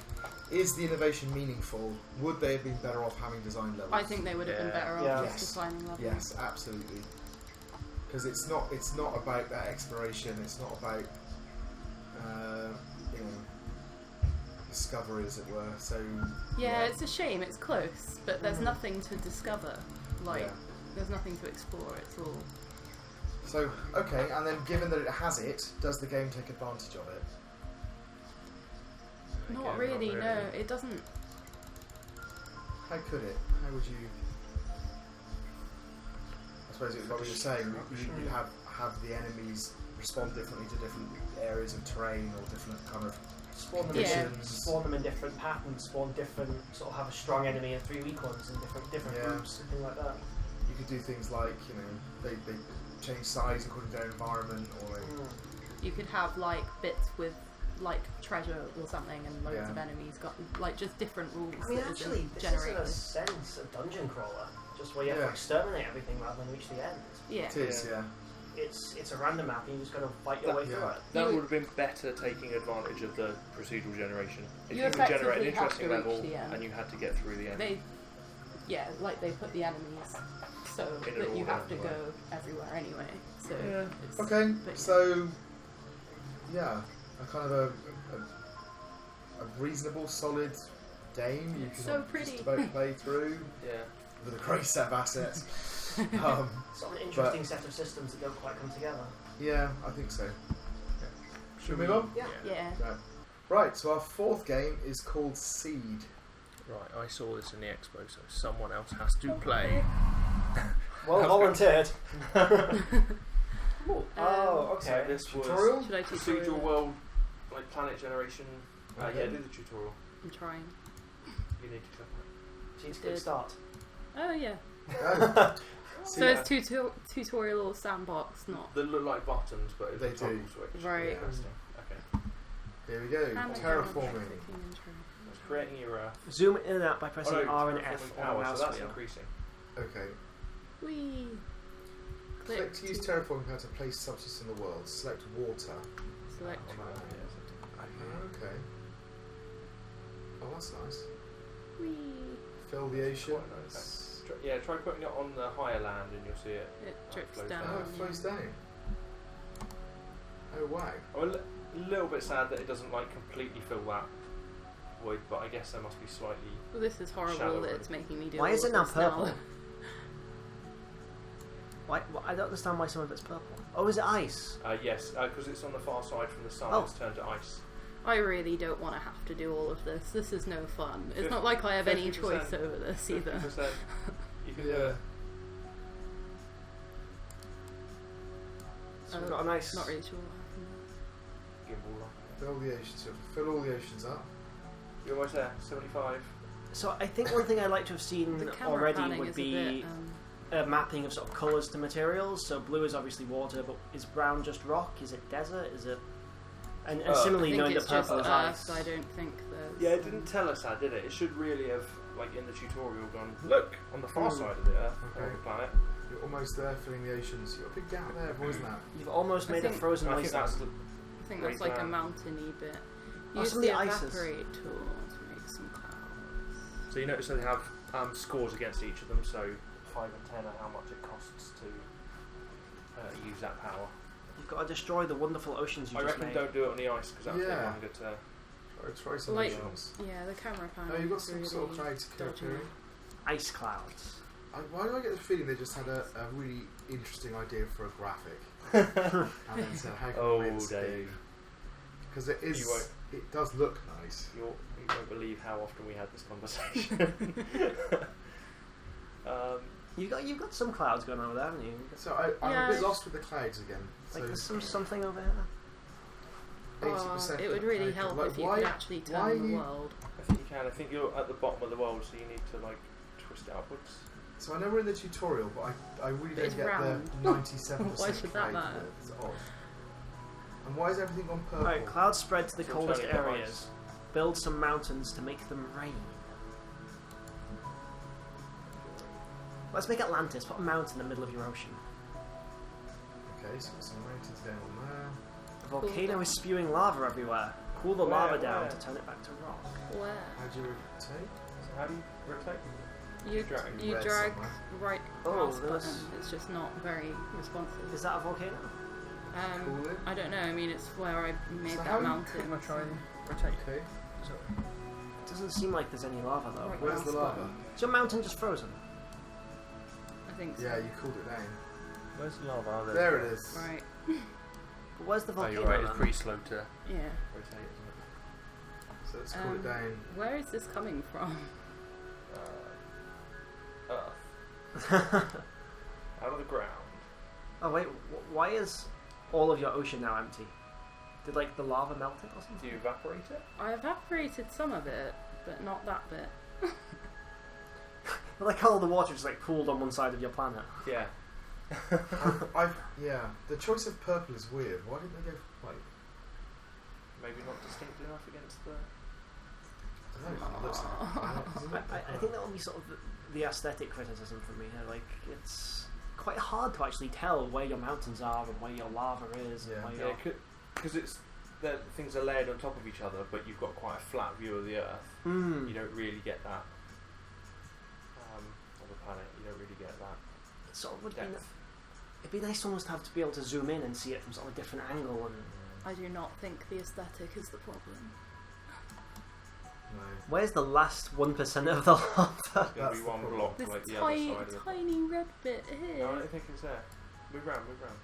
is the innovation meaningful? Would they have been better off having design levels? I think they would have been better off Yes. just designing levels. Yes, absolutely. Because it's not about that exploration. It's not about discovery, as it were. So it's a shame. It's close, but there's nothing to discover. There's nothing to explore. It's all. So okay, and then given that it has it, does the game take advantage of it? Not really. No, it doesn't. How could it? How would you? I suppose it's what we were saying. You'd have the enemies respond differently to different areas of terrain or different kind of missions. Spawn them in different patterns. Spawn different. Sort of have a strong enemy and 3 weak ones in different groups, something like that. You could do things like they change size according to their environment, or you could have like bits with like treasure or something, and loads of enemies got like just different rules. I mean, actually, this is in a sense a dungeon crawler, just where you have to exterminate everything rather than reach the end. Yeah, it is. Yeah, it's a random map, and you just got to fight your way through it. That would have been better, taking advantage of the procedural generation. If you could generate an effectively have interesting to level reach the end. and you had to get through the end. They put the enemies so that you have to go everywhere anyway. So it's, okay, so a kind of a reasonable, solid game you can just about play through. With a great set of assets. Sort of an interesting set of systems that don't quite come together. Yeah, I think so. Should we move on? Yeah. Right, so our 4th game is called Seed. Right, I saw this in the expo, so someone else has to play. Well volunteered. Okay. So this was tutorial? Should I procedural world, like planet generation. Do the tutorial. I'm trying. You need to click on She's good start. Oh yeah. So it's tutorial or sandbox, not. They look like buttons, but they it's do. switch. Right. Interesting. Okay. Here we go. Terraforming. Creating your Zoom in and out by pressing R and F on the power, mouse so that's wheel. increasing. Okay. Whee! Click to use terraforming power to place substance in the world. Select water. Select. Okay. Oh, that's nice. Whee! Fill the ocean. Yeah, try putting it on the higher land and you'll see it. It drips flows down. Oh, it flows down. Oh, wow. I'm a little bit sad that it doesn't like completely fill that void, but I guess there must be slightly. Well, this is horrible that it's making me do. Why is it now this purple? Why? I don't understand why some of it's purple. Oh, is it ice? Yes, because it's on the far side from the sun. It's turned to ice. I really don't want to have to do all of this. This is no fun. It's not like I have any choice over this either. 50%. You can So we've got a nice. Not really sure what happened. Fill the oceans. So fill all the oceans up. You're almost there. 75. So I think one thing I'd like to have seen already would be a mapping of sort of colours to materials. So blue is obviously water, but is brown just rock? Is it desert? Is it? And similarly, knowing that purple is ice. I don't think there's. Yeah, it didn't tell us that, did it? It should really have like in the tutorial, gone, look, on the far side of the Earth, Okay. of the planet. You're almost there, filling the oceans. You've got a big gap there, avoiding that. You've almost made a think- frozen I think wasteland. that's the I think that's like a mountainy bit. Oh, Use some of the the ices. evaporate tool to make some clouds. So you notice they have scores against each of them, so 5 and 10 are how much it costs to use that power. You've got to destroy the wonderful oceans you I just reckon made. don't do it on the ice because that's Yeah. longer to. Try some Like- oceans. Yeah, the camera panel. Oh, you've got is some really sort of clouds dodgy. appearing. Ice clouds. Why do I get the feeling they just had a really interesting idea for a graphic? And then said, how can we make this Dave. Because it is. You won't- It does look nice. You won't believe how often we had this conversation. You've got some clouds going on over there, haven't you? So I'm a bit lost with the clouds again. Like So there's something over here. 80%. It would really help if you could actually turn the world. I think you can. I think you're at the bottom of the world, so you need to like twist it upwards. So I know we're in the tutorial, but I really But it's don't get round. the 97%. Why should that cloud matter? bit. It's odd. And why is everything on purple? Alright, clouds spread to the So coldest turning the areas. ice. Build some mountains to make them rain. Let's make Atlantis. Put a mountain in the middle of your ocean. Okay, so there's some mountains down on there. The volcano down. is spewing lava everywhere. Cool the Where? lava down Where? to turn it back to rock. Where? How do you rotate? So how do you rotate? You drag you red drag somewhere. right Oh, mouse there's- button. It's just not very responsive. Is that a volcano? Cool it. I don't know. I mean, it's where I made So that how do you- mountain. Can I try and so- rotate? Okay. It doesn't seem like there's any lava though. Right. Where's the mouse lava? button. Is your mountain just frozen? I think so. Yeah, you cooled it down. Where's the lava? There it is. Right. But where's the Oh, volcano you're right. It's then? pretty slow to Yeah. rotate, isn't it? So let's cool it down. Where is this coming from? Earth. Out of the ground. Oh wait, why is all of your ocean now empty? Did like the lava melt it or Do something? you evaporate it? I evaporated some of it, but not that bit. Like all the water just like pooled on one side of your planet. Yeah. Yeah. The choice of purple is weird. Why didn't they go for white? Maybe not distinct enough against the. I don't know. It looks like a planet, doesn't it? I think that will be sort of the aesthetic criticism from me here. Like it's quite hard to actually tell where your mountains are and where your lava is. Yeah. And where Yeah, your... because it's things are layered on top of each other, but you've got quite a flat view of the Earth. Hmm. You don't really get that. On the planet, you don't really get that It sort of would be. depth. It'd be nice almost to have to be able to zoom in and see it from sort of a different angle. And I do not think the aesthetic is the problem. No. where's the last 1% of the lava? It's going to That's be the one problem. block This like the tiny, other side of it. tiny red bit here. No, I don't think it's there. Move round, move round.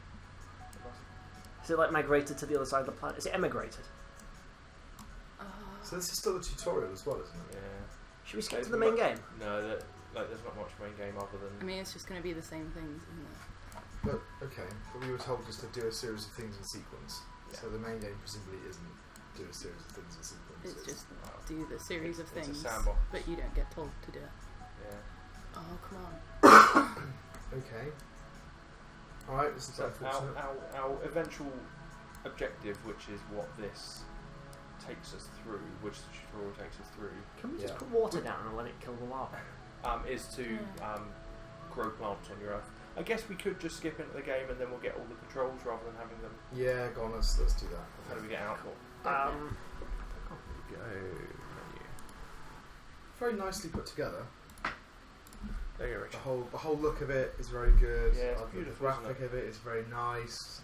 Is it like migrated to the other side of the planet? Is it emigrated? So this is still a tutorial as well, isn't it? Yeah. Should we skip There's to the main mu- game? No, there's not much main game other than. I mean, it's just going to be the same things, isn't it? But okay, but we were told just to do a series of things in sequence. Yeah. So the main game presumably isn't do a series of things in sequence. It's just do the series of it's a things, sandbox. but you don't get told to do it. Yeah. Oh, come on. Okay. Alright, this is So unfortunate. our eventual objective, which is what this takes us through, which the tutorial takes us through, Can we just Yeah. put water down and let it kill the lava? is to grow plants on your Earth. I guess we could just skip into the game and then we'll get all the controls rather than having them. Yeah, go on, let's do that. How do we get out? Go menu. Very nicely put together. There you go, Richard. The whole look of it is very good. Yeah, it's The beautiful, isn't graphic of it is very nice.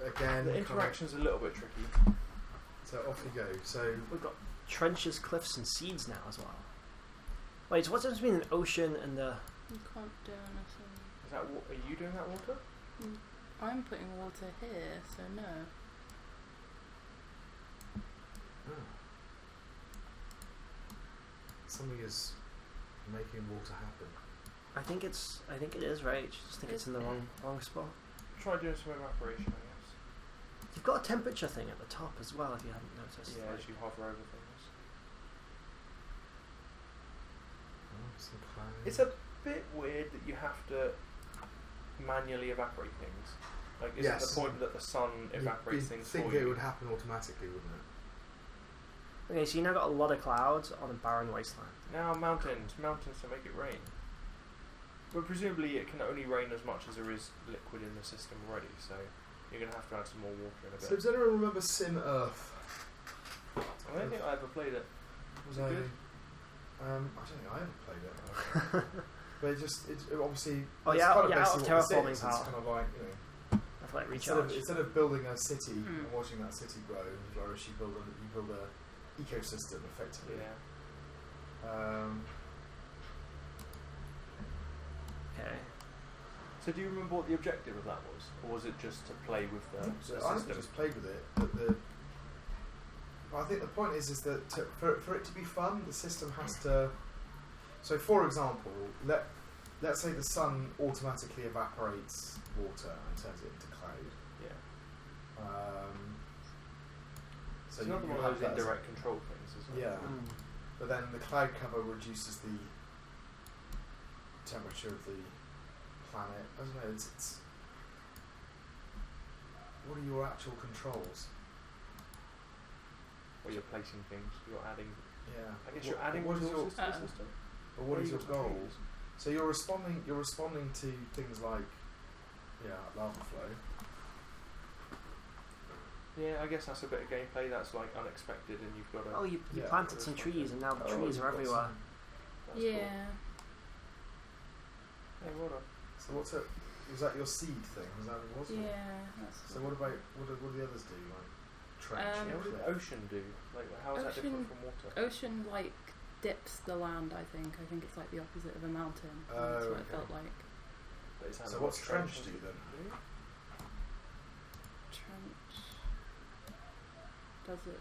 Again, The kind of- interaction's a little bit tricky. so off we go. So We've got trenches, cliffs, and seeds now as well. Wait, so what's the difference between an ocean and the... You can't do anything. Is that are you doing that water? I'm putting water here, so no. something is making water happen. I think it is, right? You just think it's in the wrong spot. Try doing some evaporation, I guess. You've got a temperature thing at the top as well, if you haven't noticed. Yeah, as you hover over things. Some clouds. It's a bit weird that you have to manually evaporate things. Like, is it Yes. the point that the sun evaporates You'd things think for it you? would happen automatically, wouldn't it? Okay, so you now got a lot of clouds on a barren wasteland. Now mountains to make it rain. But presumably it can only rain as much as there is liquid in the system already, so you're going to have to add some more water in a bit. So does anyone remember Sim Earth? I don't think I ever played it. Was it good? I don't think I ever played it. But it obviously... Oh yeah, out of terraforming power. It's kind of like, you know... Instead of building a city and watching that city grow and flourish, you build a ecosystem effectively. Yeah. Okay. So do you remember what the objective of that was? Or was it just to play with the system? I think I just played with it. But I think the point is that for it to be fun, the system has to... So for example, let's say the sun automatically evaporates water and turns it into cloud. Yeah. So it's not one of those indirect control things, is it? Yeah. But then the cloud cover reduces the temperature of the planet. I don't know. It's what are your actual controls? Well, you're placing things. You're adding. Yeah. I guess you're adding resources to the system. But what is your goal? So you're responding to things like lava flow. Yeah, I guess that's a bit of gameplay that's like unexpected, and you've got to. Oh, you planted some trees, and now the trees are everywhere. Yeah. Cool. Hey, well done. So what's it? Was that your seed thing? Was that what it was? Yeah. That's So what about what do the others do? Like trench? What did ocean do? Like, how is that different from water? Ocean dips the land. I think it's like the opposite of a mountain. That's what it felt like. So what's trench do then? Trench does it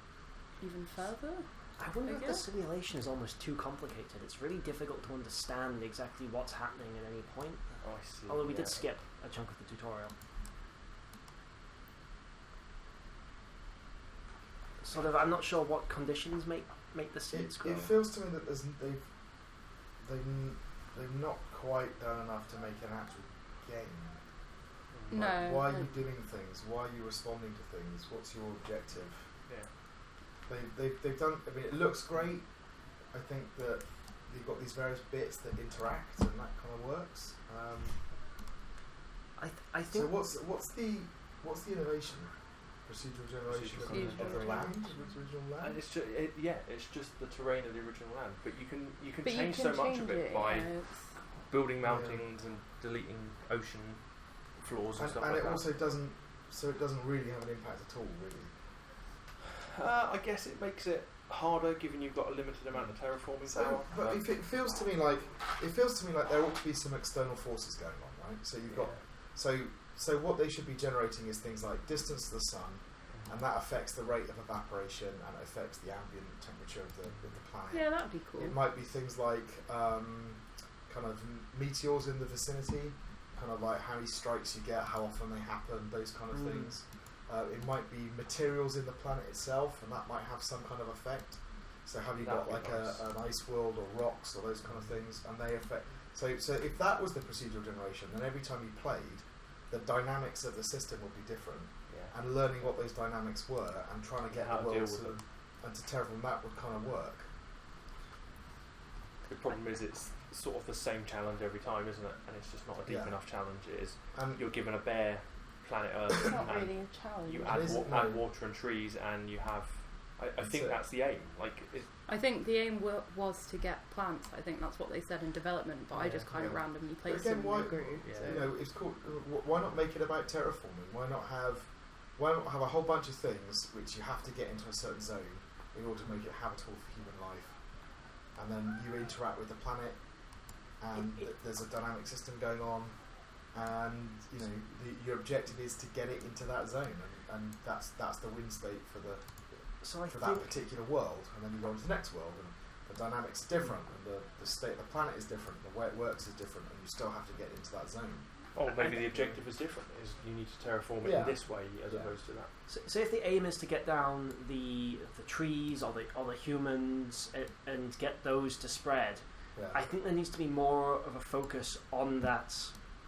even further? I wonder if the simulation is almost too complicated. It's really difficult to understand exactly what's happening at any point. Oh, I see. Although we did skip a chunk of the tutorial. Sort of, I'm not sure what conditions make the seeds grow. It feels to me that they've not quite done enough to make an actual game. No. Like, why are you doing things? Why are you responding to things? What's your objective? Yeah. They've done. I mean, it looks great. I think that you've got these various bits that interact, and that kind of works. I think. So what's the innovation? Procedural generation of the land, original land. And it's just the terrain of the original land. But you can But change you can so much change of it by building mountains and deleting ocean floors and stuff like that. And it also doesn't. So it doesn't really have an impact at all, really. I guess it makes it harder, given you've got a limited amount of terraforming power. But it feels to me like there ought to be some external forces going on, right? So you've got so what they should be generating is things like distance to the sun, and that affects the rate of evaporation and it affects the ambient temperature of the planet. Yeah, that'd be cool. It might be things like kind of meteors in the vicinity, kind of like how many strikes you get, how often they happen, those kind of things. It might be materials in the planet itself, and that might have some kind of effect. So have you got like an ice world or rocks or those kind of things, and they affect. So if that was the procedural generation, then every time you played, the dynamics of the system would be different. Yeah. And learning what those dynamics were and trying to get how the to world deal with them. and to terraform that would kind of work. The problem is it's sort of the same challenge every time, isn't it? And it's just not a deep enough challenge. It is. You're given a bare planet Earth. It's not really a challenge. You add water and trees, and you have. I think that's the aim. I think the aim was to get plants. I think that's what they said in development. But I just kind of randomly placed them in the group. You know, it's called. Why not make it about terraforming? Why not have a whole bunch of things which you have to get into a certain zone in order to make it habitable for human life, and then you interact with the planet, and there's a dynamic system going on. And you know your objective is to get it into that zone, and that's the win state for that particular world. And then you go into the next world, and the dynamics are different, and the state of the planet is different, the way it works is different, and you still have to get into that zone. Or maybe the objective is different. Is you need to terraform it in this way as opposed to that. So if the aim is to get down the trees or the humans and get those to spread, I think there needs to be more of a focus on that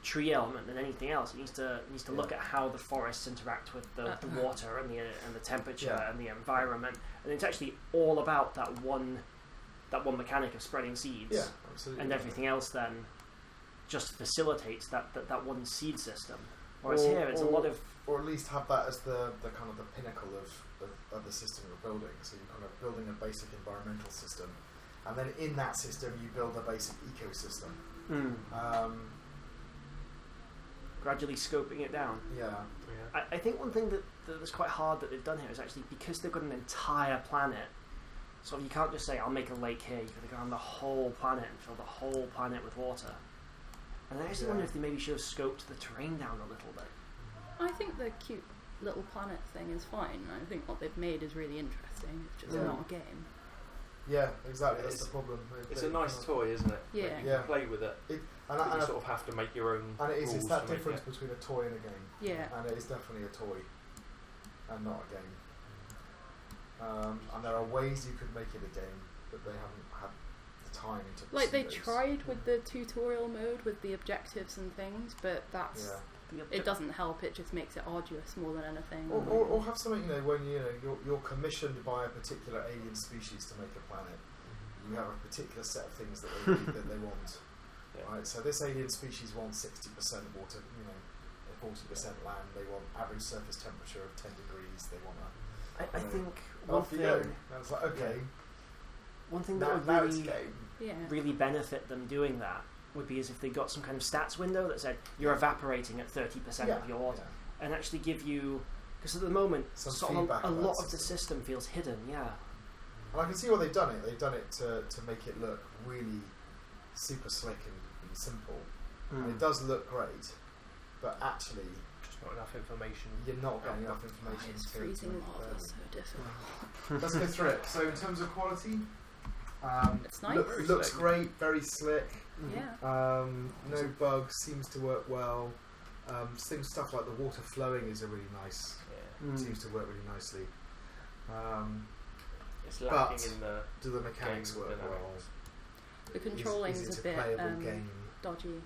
tree element than anything else. It needs to look at how the forests interact with the water and the temperature and the environment, and it's actually all about that one mechanic of spreading seeds. Yeah, absolutely. And everything else then just facilitates that one seed system. Whereas here it's a lot of, or at least have that as the kind of the pinnacle of the system you're building. So you're kind of building a basic environmental system, and then in that system you build a basic ecosystem. Gradually scoping it down. Yeah. I think one thing that's quite hard that they've done here is actually because they've got an entire planet. So you can't just say, I'll make a lake here. You've got to go around the whole planet and fill the whole planet with water. And I actually wonder if they maybe should have scoped the terrain down a little bit. I think the cute little planet thing is fine. I think what they've made is really interesting. It's just not a game. Yeah, exactly. That's the problem. It's a nice toy, isn't it? Yeah. Like, you can play with it. And you sort of have to make your own. And it's that rules difference between a toy and a game. Yeah. And it is definitely a toy, and not a game. And there are ways you could make it a game, but they haven't had the time to. Like they tried with the tutorial mode with the objectives and things, but that's it doesn't help. It just makes it arduous more than anything. Or have something, when you're commissioned by a particular alien species to make a planet. You have a particular set of things that they need, that they want. Right. So this alien species wants 60% water, 40% land. They want average surface temperature of 10 degrees. They want a. I think one thing. And it's like, okay. One thing that would really benefit them doing that would be as if they got some kind of stats window that said you're evaporating at 30% of your water, and actually give you, because at the moment a lot of the system feels hidden. Yeah. And I can see why they've done it. They've done it to make it look really super slick and simple. And it does look great, but actually just not enough information. You're not getting enough information. It's freezing lava, so difficult. Let's go through it. So in terms of quality, it's nice. Looks great, very slick. Yeah. No bugs, seems to work well. Stuff like the water flowing is a really nice. Seems to work really nicely. It's lacking in the. Do the mechanics work well? The controlling is a bit game. dodgy.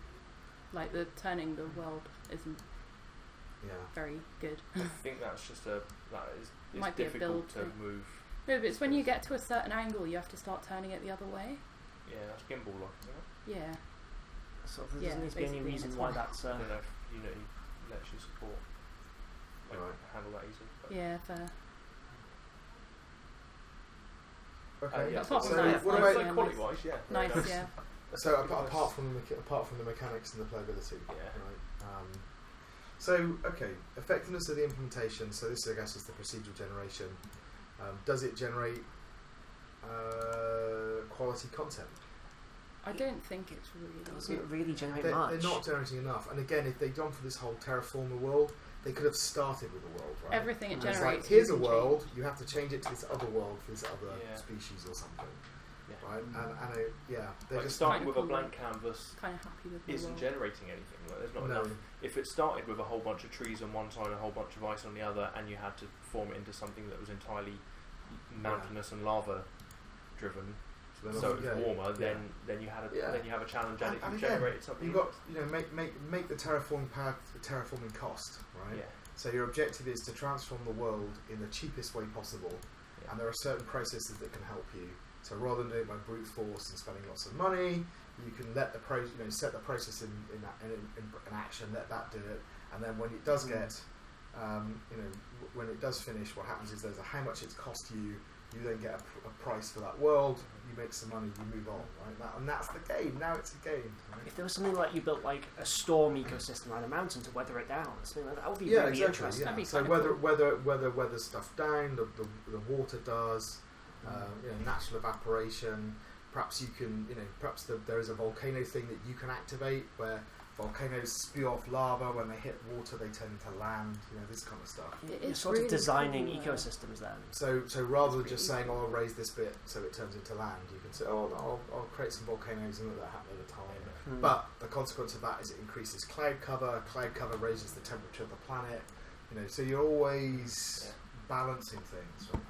Like the turning the world isn't very good. I think that's just that is might be difficult a build to move. No, but it's when you get to a certain angle you have to start turning it the other way. Yeah, that's gimbal lock, isn't it? Yeah. So there doesn't need to be any reason why that's. I don't know if Unity lets you support handle that easily. But Yeah, fair. Okay. Apart from so that, what nice, about quality-wise? Yeah. Nice, yeah. So apart from the mechanics and the playability, right? So effectiveness of the implementation. So this, I guess, is the procedural generation. Does it generate quality content? I don't think it's really. Does it really generate much? They're not generating enough. And again, if they'd gone for this whole terraform the world, they could have started with a world, right? Everything it generates. It's like, here's a world, you have to change it to this other world for this other species or something. Right? And they're just starting with a blank canvas. Kind of happy with isn't generating anything. Like, there's not enough. If it started with a whole bunch of trees on one side and a whole bunch of ice on the other, and you had to form it into something that was entirely mountainous and lava driven, so it was warmer, then you had then you have a challenge, and it generated something. You've got make the terraforming cost, right? Yeah. So your objective is to transform the world in the cheapest way possible, and there are certain processes that can help you. So rather than doing it by brute force and spending lots of money, you can let the set the process in action, let that do it, and then when it does get, when it does finish, what happens is there's how much it's cost you. You then get a price for that world. You make some money. You move on, right? And that's the game. Now it's a game. Right? If there was something like you built like a storm ecosystem around a mountain to weather it down, something like that would be really interesting. Yeah. So weather stuff down, the water does. Natural evaporation. Perhaps you can, perhaps there is a volcano thing that you can activate where volcanoes spew off lava. When they hit water, they turn into land. This kind of stuff. You're sort of designing ecosystems then. So rather than just saying, "Oh, I'll raise this bit so it turns into land," you can say, "Oh, I'll create some volcanoes and let that happen over time." But the consequence of that is it increases cloud cover. Cloud cover raises the temperature of the planet. So you're always balancing things. Right?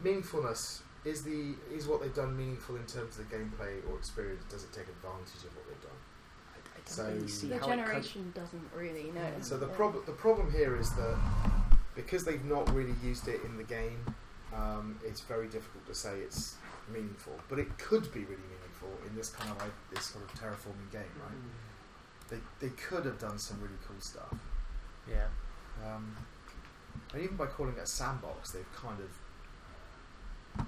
Meaningfulness is what they've done meaningful in terms of the gameplay or experience. Does it take advantage of what they've done? I So the generation doesn't really know. So the problem here is that because they've not really used it in the game, it's very difficult to say it's meaningful. But it could be really meaningful in this kind of like this sort of terraforming game, right? They could have done some really cool stuff. Yeah. And even by calling it a sandbox, they've kind of,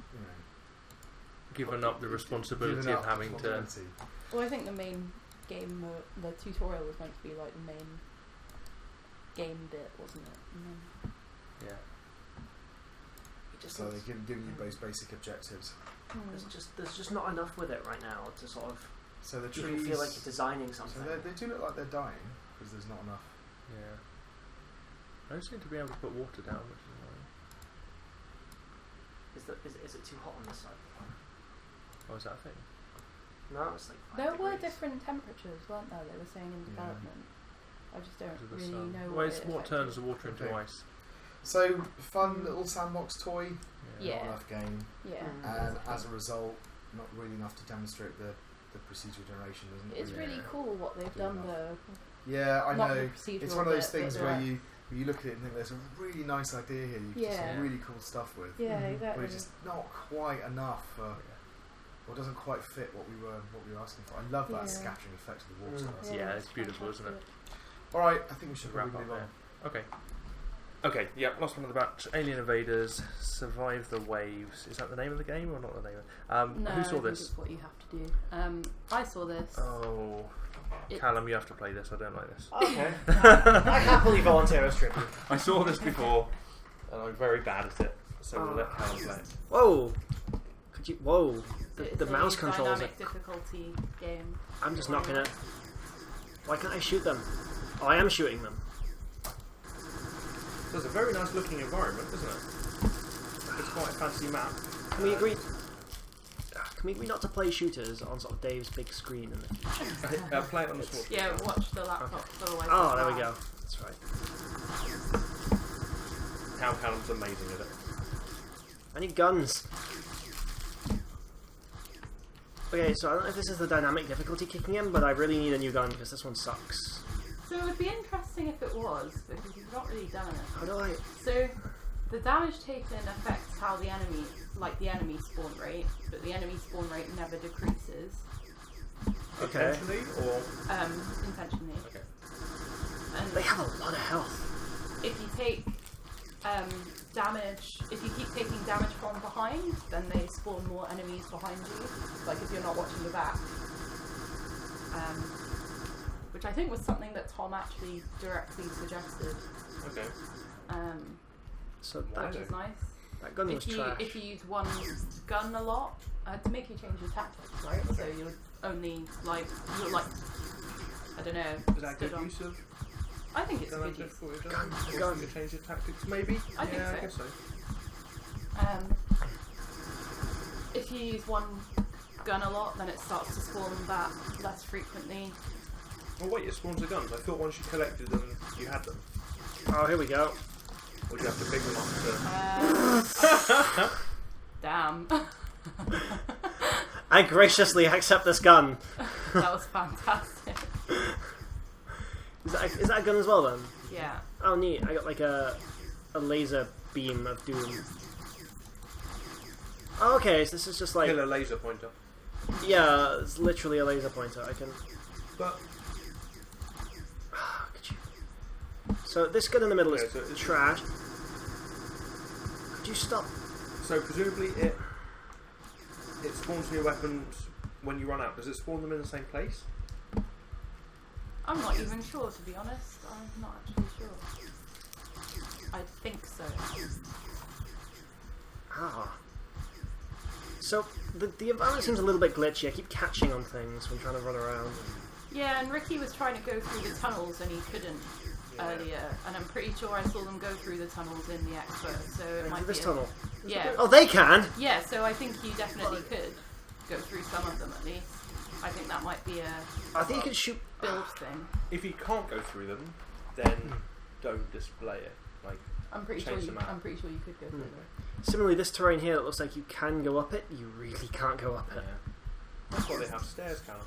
given up the responsibility of having to. Well, I think the main game, the tutorial was meant to be like the main game bit, wasn't it? Yeah. So they're giving you both basic objectives. There's just not enough with it right now to sort of. So the you trees feel like you're designing something. So they do look like they're dying because there's not enough. Yeah. I don't seem to be able to put water down, which is annoying. Is it too hot on this side? Oh, is that a thing? No, it's like 5 There were degrees. different temperatures, weren't there? They were saying in development. I just don't Because of the really sun. know Well, what it's it what turns the affected. water into ice. So fun little sandbox toy. Yeah. Not enough game. Yeah. And as a result, not really enough to demonstrate the procedural generation, doesn't it? It's really cool what they've Do done enough. though. Yeah, I Not know. the procedural It's one of those bit, things but where you look at it and think there's a really nice idea here. You can do some really cool stuff with. Yeah, But exactly. it's just not quite enough for. Or doesn't quite fit what we were asking for. I love that scattering effect of the water. Yeah, it's beautiful, isn't it? All right, I think we should Wrap probably up move on. there. Okay, yeah, last one of the batch. Alien Invaders, Survive the Waves. Is that the name of the game or not the name of it? No, who saw I think this? it's what you have to do. I saw this. Oh, Callum, you have to play this. I don't like this. Okay. I happily volunteer as tribute. I saw this before, and I'm very bad at it. So we'll let Callum play it. Whoa! Could you? Whoa! It's The a mouse controls. dynamic difficulty game. I'm just not gonna. Why can't I shoot them? Oh, I am shooting them. So it's a very nice looking environment, isn't it? It's quite a fancy map. Can we agree? Can we agree not to play shooters on sort of Dave's big screen in the future? Play it on the small screen. Yeah, watch the laptop. Otherwise Oh, there we go. That's right. How Callum's amazing at it. I need guns. Okay, so I don't know if this is the dynamic difficulty kicking in, but I really need a new gun because this one sucks. So it would be interesting if it was, because you've not really done it. How do I? So the damage taken affects how the enemy, like the enemy spawn rate, but the enemy spawn rate never decreases. Okay. Intentionally or? Intentionally. Okay. And They have a lot of health. if you take damage, if you keep taking damage from behind, then they spawn more enemies behind you. Like if you're not watching your back. Which I think was something that Tom actually directly suggested. Okay. So Which is nice. that gun was trash. If you use one gun a lot, to make you change your tactics, right? Okay. So you're only like I don't know. Is that good use of? I think it's Gun good use. Gun. You change your tactics, maybe. I think so. I guess so. If you use one gun a lot, then it starts to spawn that less frequently. Well, wait, it spawns the guns. I thought once you collected them, you had them. Oh, here we go. Or do you have to pick them up to... Damn. I graciously accept this gun. That was fantastic. Is that a gun as well then? Yeah. Oh neat, I got like a laser beam of doom. Oh, okay, so this is just like... Kill a laser pointer. Yeah, it's literally a laser pointer. I can... But... Could you... So this gun in the middle is Okay, so it's- trash. Could you stop? So presumably it spawns new weapons when you run out. Does it spawn them in the same place? I'm not even sure, to be honest. I'm not actually sure. I think so. Ah. So the environment seems a little bit glitchy. I keep catching on things when trying to run around. Yeah, and Ricky was trying to go through the tunnels and he couldn't earlier. And I'm pretty sure I saw them go through the tunnels in the expert. So it might This be tunnel. Yeah. Oh, they can. Yeah, so I think you definitely could go through some of them at least. I think that might be a I think you can shoot. build thing. If you can't go through them, then don't display it. Like, I'm pretty sure change you. them out. I'm pretty sure you could go through them. Similarly, this terrain here, it looks like you can go up it. You really can't go up it. That's why they have stairs, Callum.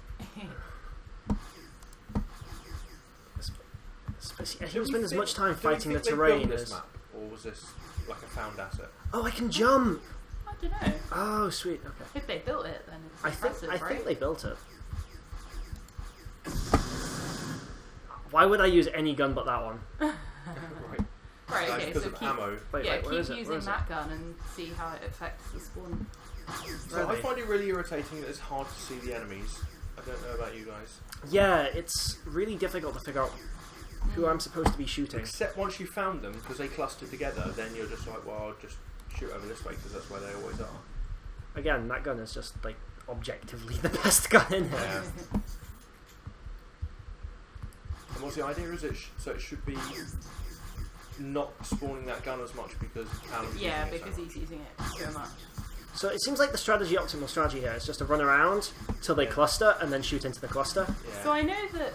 he doesn't spend as much time fighting the they terrain built this as... map, or was this like a found asset? Oh, I can jump! I don't know. Oh, sweet, okay. If they built it, then it's I impressive, right? think they built it. Why would I use any gun but that one? Right. Right, okay, Because so of keep, ammo. Wait, yeah, wait, where keep is it? Where using is that gun and see how it affects the spawn. So I find it really irritating that it's hard to see the enemies. I don't know about you guys. Yeah, it's really difficult to figure out who I'm supposed to be shooting. Except once you found them, because they cluster together, then you're just like, well, I'll just shoot over this way because that's where they always are. Again, that gun is just, like, objectively the best gun in here. Yeah. And what's the idea? Is it so it should be not spawning that gun as much because Callum's Yeah, using it because so he's using it so much. So it seems like the optimal strategy here is just to run around till they cluster and then shoot into the cluster. Yeah. So I know that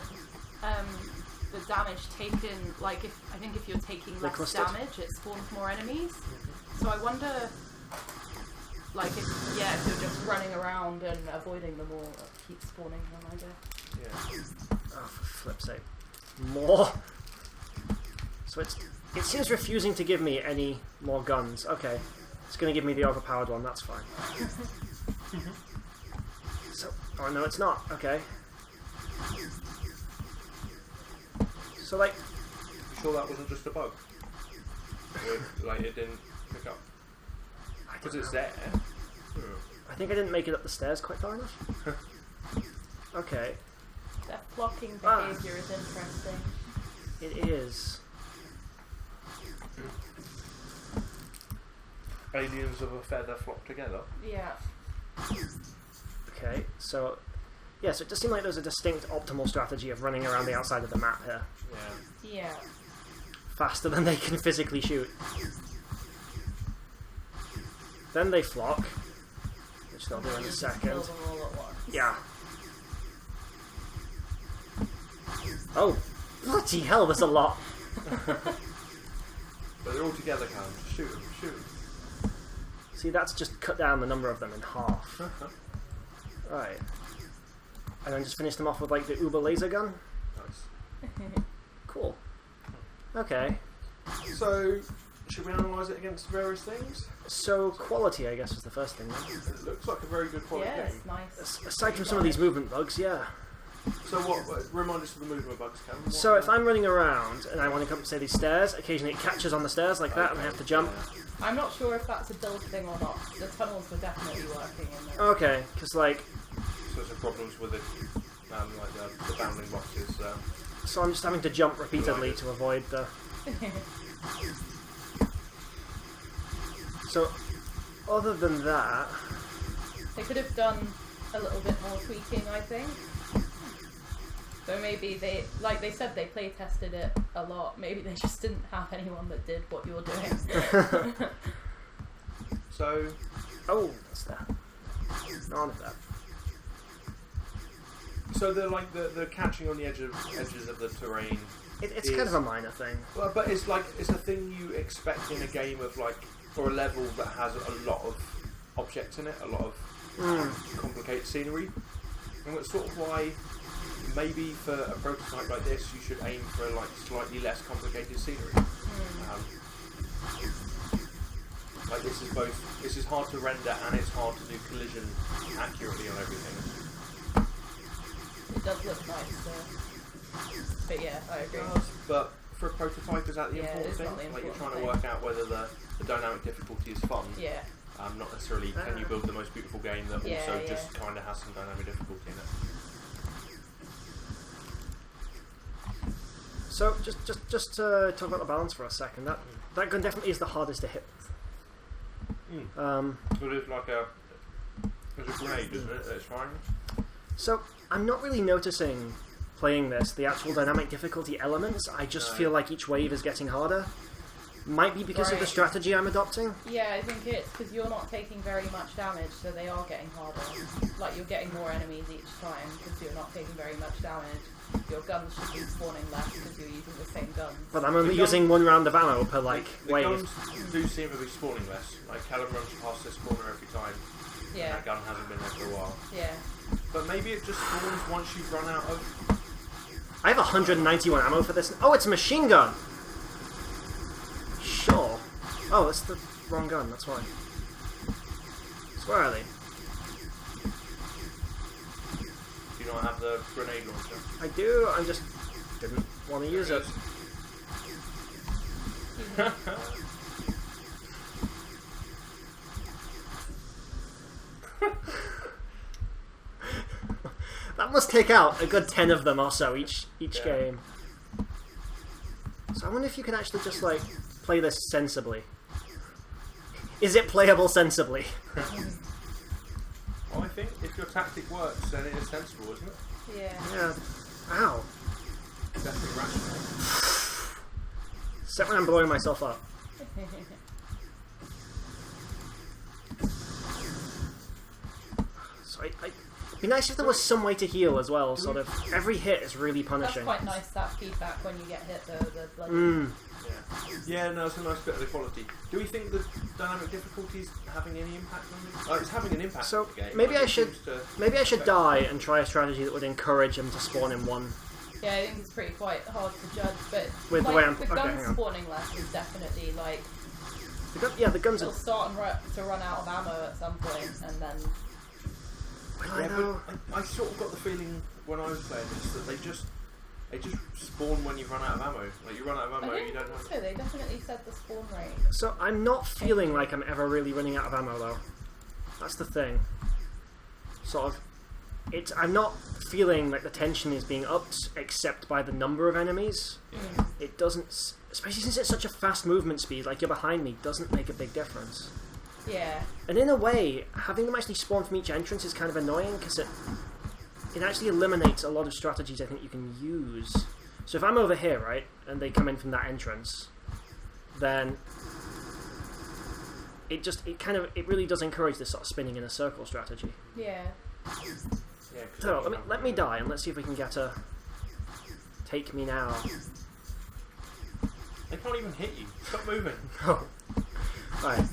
the damage taken, like I think if you're taking less clustered. damage, it spawns more enemies. So I wonder, like if you're just running around and avoiding them all, it keeps spawning them, I guess. Yeah. Oh, for flip's sake. More! So it seems refusing to give me any more guns. Okay. It's going to give me the overpowered one, that's fine. So, oh no it's not, okay. So like... You sure that wasn't just a bug? Like it didn't pick up? Because it's there. I think I didn't make it up the stairs quite far enough. Okay. That flocking behaviour is interesting. It is. Aliens of a feather flock together. Yeah. Okay, so... Yeah, so it does seem like there's a distinct optimal strategy of running around the outside of the map here. Yeah. Yeah. Faster than they can physically shoot. Then they flock, which they'll do in a second. Kill them all at once. Yeah. Oh, bloody hell, there's a lot. But they're all together, Callum. Just shoot them, shoot them. See, that's just cut down the number of them in half. Right. And then just finish them off with, like, the Uber laser gun? Nice. Cool. Okay. So, should we analyse it against various things? So, quality, I guess, was the first thing, then. It looks like a very good quality Yeah, game. it's nice. Aside from some of these movement bugs, yeah. So what remind us of the movement bugs, Callum? So if I'm running around and I want to come up, say, these stairs, occasionally it catches on the stairs like that and I have to jump. Yeah. I'm not sure if that's a build thing or not. The tunnels were definitely working in there. Okay, because, like... So some problems with it, like the bounding boxes. So I'm just having to jump repeatedly to avoid the... So, other than that... They could have done a little bit more tweaking, I think. So maybe they, like they said, they play tested it a lot. Maybe they just didn't have anyone that did what you're doing. So, oh, what's that? None of that. So the catching on the edges of the terrain. It's kind of a minor thing. Well, but it's a thing you expect in a game of or a level that has a lot of objects in it, a lot of complicated scenery, and that's sort of why maybe for a prototype like this you should aim for slightly less complicated scenery. This is hard to render and it's hard to do collision accurately on everything. It does look nice, but yeah, I agree. But for a prototype, is that the important it's thing? not the You're important trying to thing. work out whether the dynamic difficulty is fun. Yeah. Not necessarily can you build the most beautiful game that also just kind of has some dynamic difficulty in it. So just to talk about the balance for a second, that gun definitely is the hardest to hit. So it's like it's a grenade, isn't it? It's fine. So I'm not really noticing playing this the actual dynamic difficulty elements. I just feel like each wave is getting harder. Might be because of the strategy I'm adopting. Yeah, I think it's because you're not taking very much damage, so they are getting harder. Like, you're getting more enemies each time because you're not taking very much damage. Your guns should be spawning less because you're using the same guns. But I'm only using one round of ammo per, the wave. guns do seem to be spawning less. Like, Callum runs past this corner every time. Yeah. And that gun hasn't been there for a while. Yeah. But maybe it just spawns once you've run out of... I have 191 ammo for this. Oh, it's a machine gun. Sure. Oh, that's the wrong gun. That's why. So where are they? Do you not have the grenade launcher? I do. I just didn't want to use it. That must take out a good 10 of them or so each game. So I wonder if you could actually just like play this sensibly. Is it playable sensibly? Well, I think if your tactic works, then it is sensible, isn't it? Yeah. Yeah. Ow. Definitely rational. Except when I'm blowing myself up. So it'd be nice if there was some way to heal as well, sort of. Every hit is really That's punishing. quite nice, that feedback when you get hit though, the bloody... Yeah, no, it's a nice bit of equality. Do we think the dynamic difficulty is having any impact on it? It's having an impact So on the game. maybe Like, I it should seems to die affect- and try a strategy that would encourage him to spawn in one. Yeah, I think it's pretty quite hard to judge, but With the like, way I'm- the okay, gun hang on. spawning less is definitely like The guns it'll are. start to run out of ammo at some point, and then I Yeah, know. but I sort of got the feeling when I was playing this that they just spawn when you run out of ammo. Like you run out of ammo, I you don't don't have. think so. They definitely said the spawn rate. So I'm not feeling like I'm ever really running out of ammo though. That's the thing. Sort of. I'm not feeling like the tension is being upped except by the number of enemies. It doesn't, especially since it's such a fast movement speed, like you're behind me, doesn't make a big difference. Yeah. And in a way, having them actually spawn from each entrance is kind of annoying because it actually eliminates a lot of strategies I think you can use. So if I'm over here, right, and they come in from that entrance, then it really does encourage this sort of spinning in a circle strategy. Yeah. Yeah, 'cause So then you let me die and let's see if we can get a take me now. They can't even hit you. Stop moving. Oh. Alright.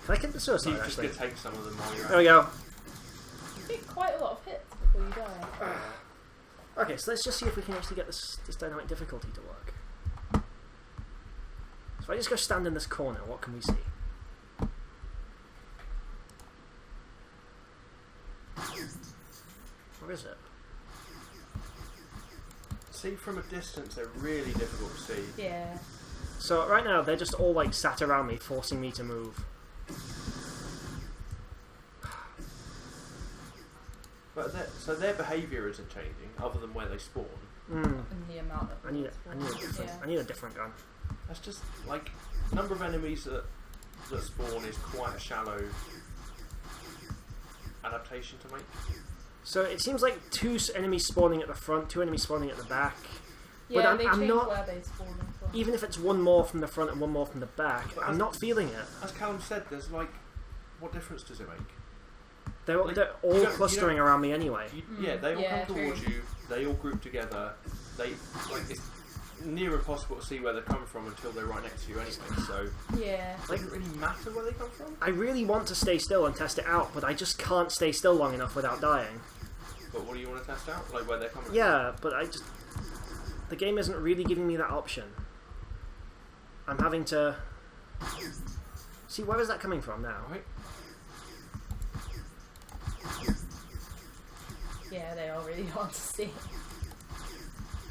Can I get the So suicide you just actually? get take some of them while you're There we go. You get quite a lot of hits before you die. Okay, so let's just see if we can actually get this dynamic difficulty to work. So if I just go stand in this corner, what can we see? Where is it? See, from a distance, they're really difficult to see. Yeah. So right now they're just all like sat around me, forcing me to move. But so their behaviour isn't changing, other than where they spawn. And the amount of I need bullets. a different gun. That's just like number of enemies that spawn is quite a shallow adaptation to make. So it seems like two enemies spawning at the front, two enemies spawning at the back. Yeah, But they I'm change not- where they spawn as well. Even if it's one more from the front and one more from the back, But I'm not feeling it. As Callum said, there's like, what difference does it make? They're Like, all you don't- clustering around me anyway. Yeah, they all yeah, come towards true. you. They all group together. They it's near impossible to see where they come from until they're right next to you anyway. So Yeah. it doesn't really matter where they come from. I really want to stay still and test it out, but I just can't stay still long enough without dying. But what do you want to test out? Like where they're coming from? Yeah, but the game isn't really giving me that option. I'm having to see, where is that coming from now? Right. Yeah, they are really hard to see.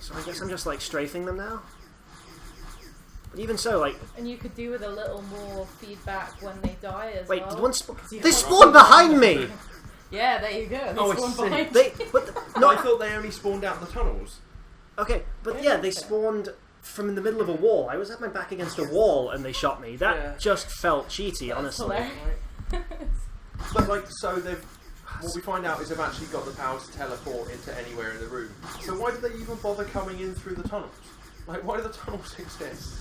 So I guess I'm just like strafing them now. But even so, like, And you could do with a little more feedback when they die as wait, well. did one they spawned behind me. Yeah, there you go. They Oh, I spawn see. behind They, you. but No, no, I thought they only spawned out in the tunnels. okay, but yeah, they spawned from the middle of a wall. I was at my back against a wall and they shot me. That Yeah. just felt cheaty, That's honestly. hilarious. But like, so they've. What we find out is they've actually got the power to teleport into anywhere in the room. So why did they even bother coming in through the tunnels? Like, why do the tunnels exist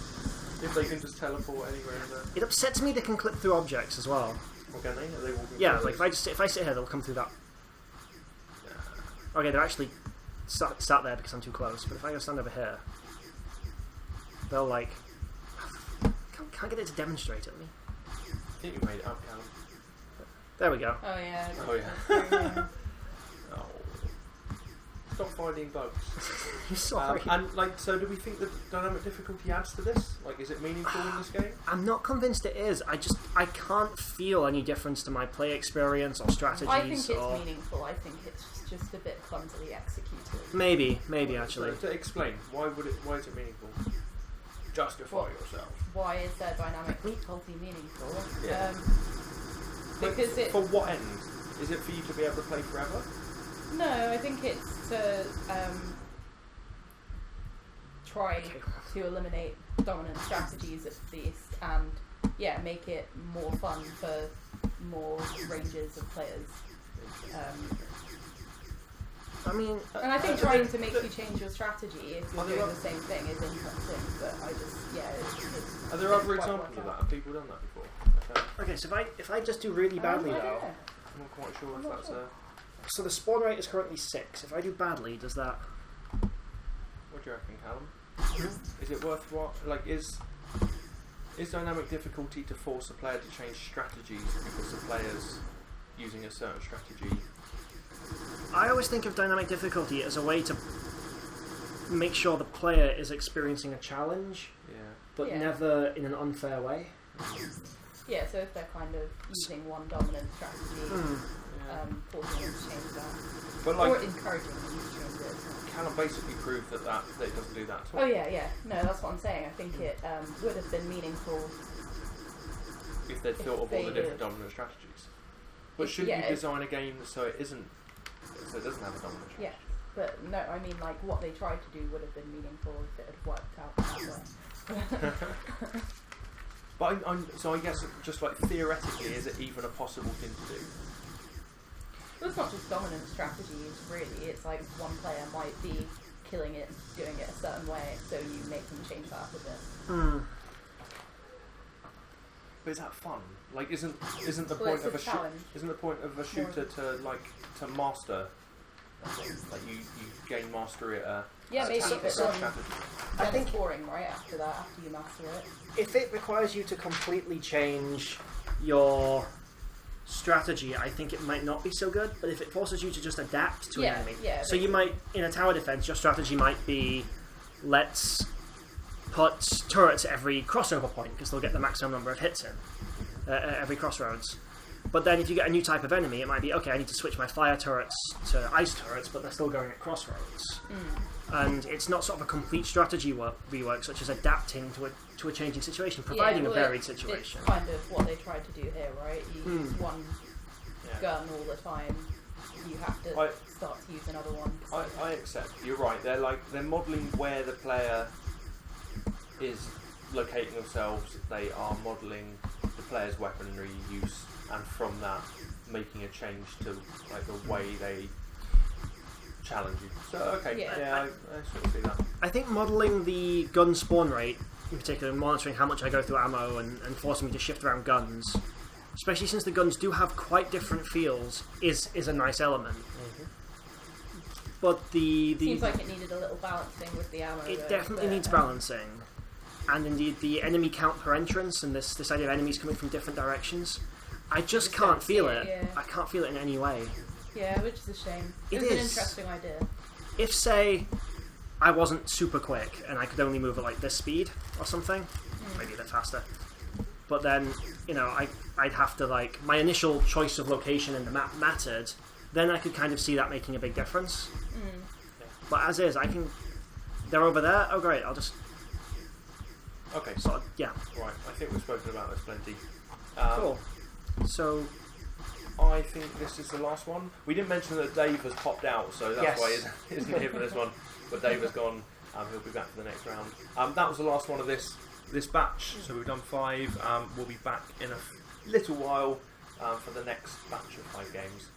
if they can just teleport anywhere in there? It upsets me they can clip through objects as well. Or can they? Are they walking Yeah, through like those? if I sit here, they'll come through that. Okay, they're actually sat there because I'm too close. But if I go stand over here, they'll like. Can't get it to demonstrate at me. I think you made it up, Callum. There we go. Oh yeah. Oh, yeah. that's true, yeah. Oh. stop finding bugs. Sorry. And like, so do we think that dynamic difficulty adds to this? Like, is it meaningful in this game? I'm not convinced it is. I can't feel any difference to my play experience or strategies. I think it's meaningful. I think it's just a bit clumsily executed. Maybe actually. So, to explain, why is it meaningful? Justify yourself. Why is their dynamic difficulty meaningful? Yeah. Because like, for what end? Is it for you to be able to play forever? No, I think it's to try to eliminate dominant strategies at least, and make it more fun for more ranges of players. I mean, and I think trying to make you change your strategy if you're doing the same thing is interesting, but I just, Are there other examples of that? Have people done that before? Okay, so if I just do really badly though, I'm not quite sure if that's a... So the spawn rate is currently 6. If I do badly, does that... What do you reckon, Callum? Is it worthwhile? Like, is dynamic difficulty to force a player to change strategies because the player's using a certain strategy? I always think of dynamic difficulty as a way to make sure the player is experiencing a challenge, but never in an unfair way. Yeah, so if they're kind of using one dominant strategy, forcing them to change that. But like, or encouraging them to change it. Callum basically proved that it doesn't do that at all. Oh yeah. No, that's what I'm saying. I think it would have been meaningful if they'd thought of all the different dominant strategies. But shouldn't you design a game so it doesn't have a dominant strategy? Yeah, but no, I mean like what they tried to do would have been meaningful if it had worked out that way. But so I guess just like theoretically, is it even a possible thing to do? Well, it's not just dominant strategies, really. It's like one player might be killing it, doing it a certain way, so you make them change that up a bit. But is that fun? Like, isn't the point of a shooter to master? Like you gain mastery at maybe, but strategy. I think it's boring, right? After you master it. If it requires you to completely change your strategy, I think it might not be so good. But if it forces you to just adapt to an enemy, so you might, in a tower defense, your strategy might be, let's put turrets at every crossover point because they'll get the maximum number of hits in at every crossroads. But then if you get a new type of enemy, it might be, okay, I need to switch my fire turrets to ice turrets, but they're still going at crossroads. And it's not sort of a complete strategy rework, such as adapting to a changing situation, providing a varied situation. It's kind of what they tried to do here, right? You use one gun all the time. You have to start to use another one. I accept. You're right. They're modelling where the player is locating themselves. They are modelling the player's weaponry use, and from that making a change to like the way they challenge you. So okay, I sort of see that. I think modelling the gun spawn rate, in particular, monitoring how much I go through ammo and forcing me to shift around guns, especially since the guns do have quite different feels, is a nice element. But seems like it needed a little balancing with the ammo. It definitely needs balancing, and indeed the enemy count per entrance and this idea of enemies coming from different directions. I just can't feel it. I can't feel it in any way. Yeah, which is a shame. It was an interesting idea. If, say, I wasn't super quick and I could only move at like this speed or something, maybe a bit faster, but then, I'd have to, like, my initial choice of location in the map mattered, then I could kind of see that making a big difference. But as is, they're over there, oh great, I'll just... Okay. So, Right, I think we've spoken about this plenty. Cool. So... I think this is the last one. We didn't mention that Dave has popped out, so that's why he isn't here for this one. But Dave has gone. He'll be back for the next round. That was the last one of this batch. So we've done 5. We'll be back in a little while for the next batch of 5 games.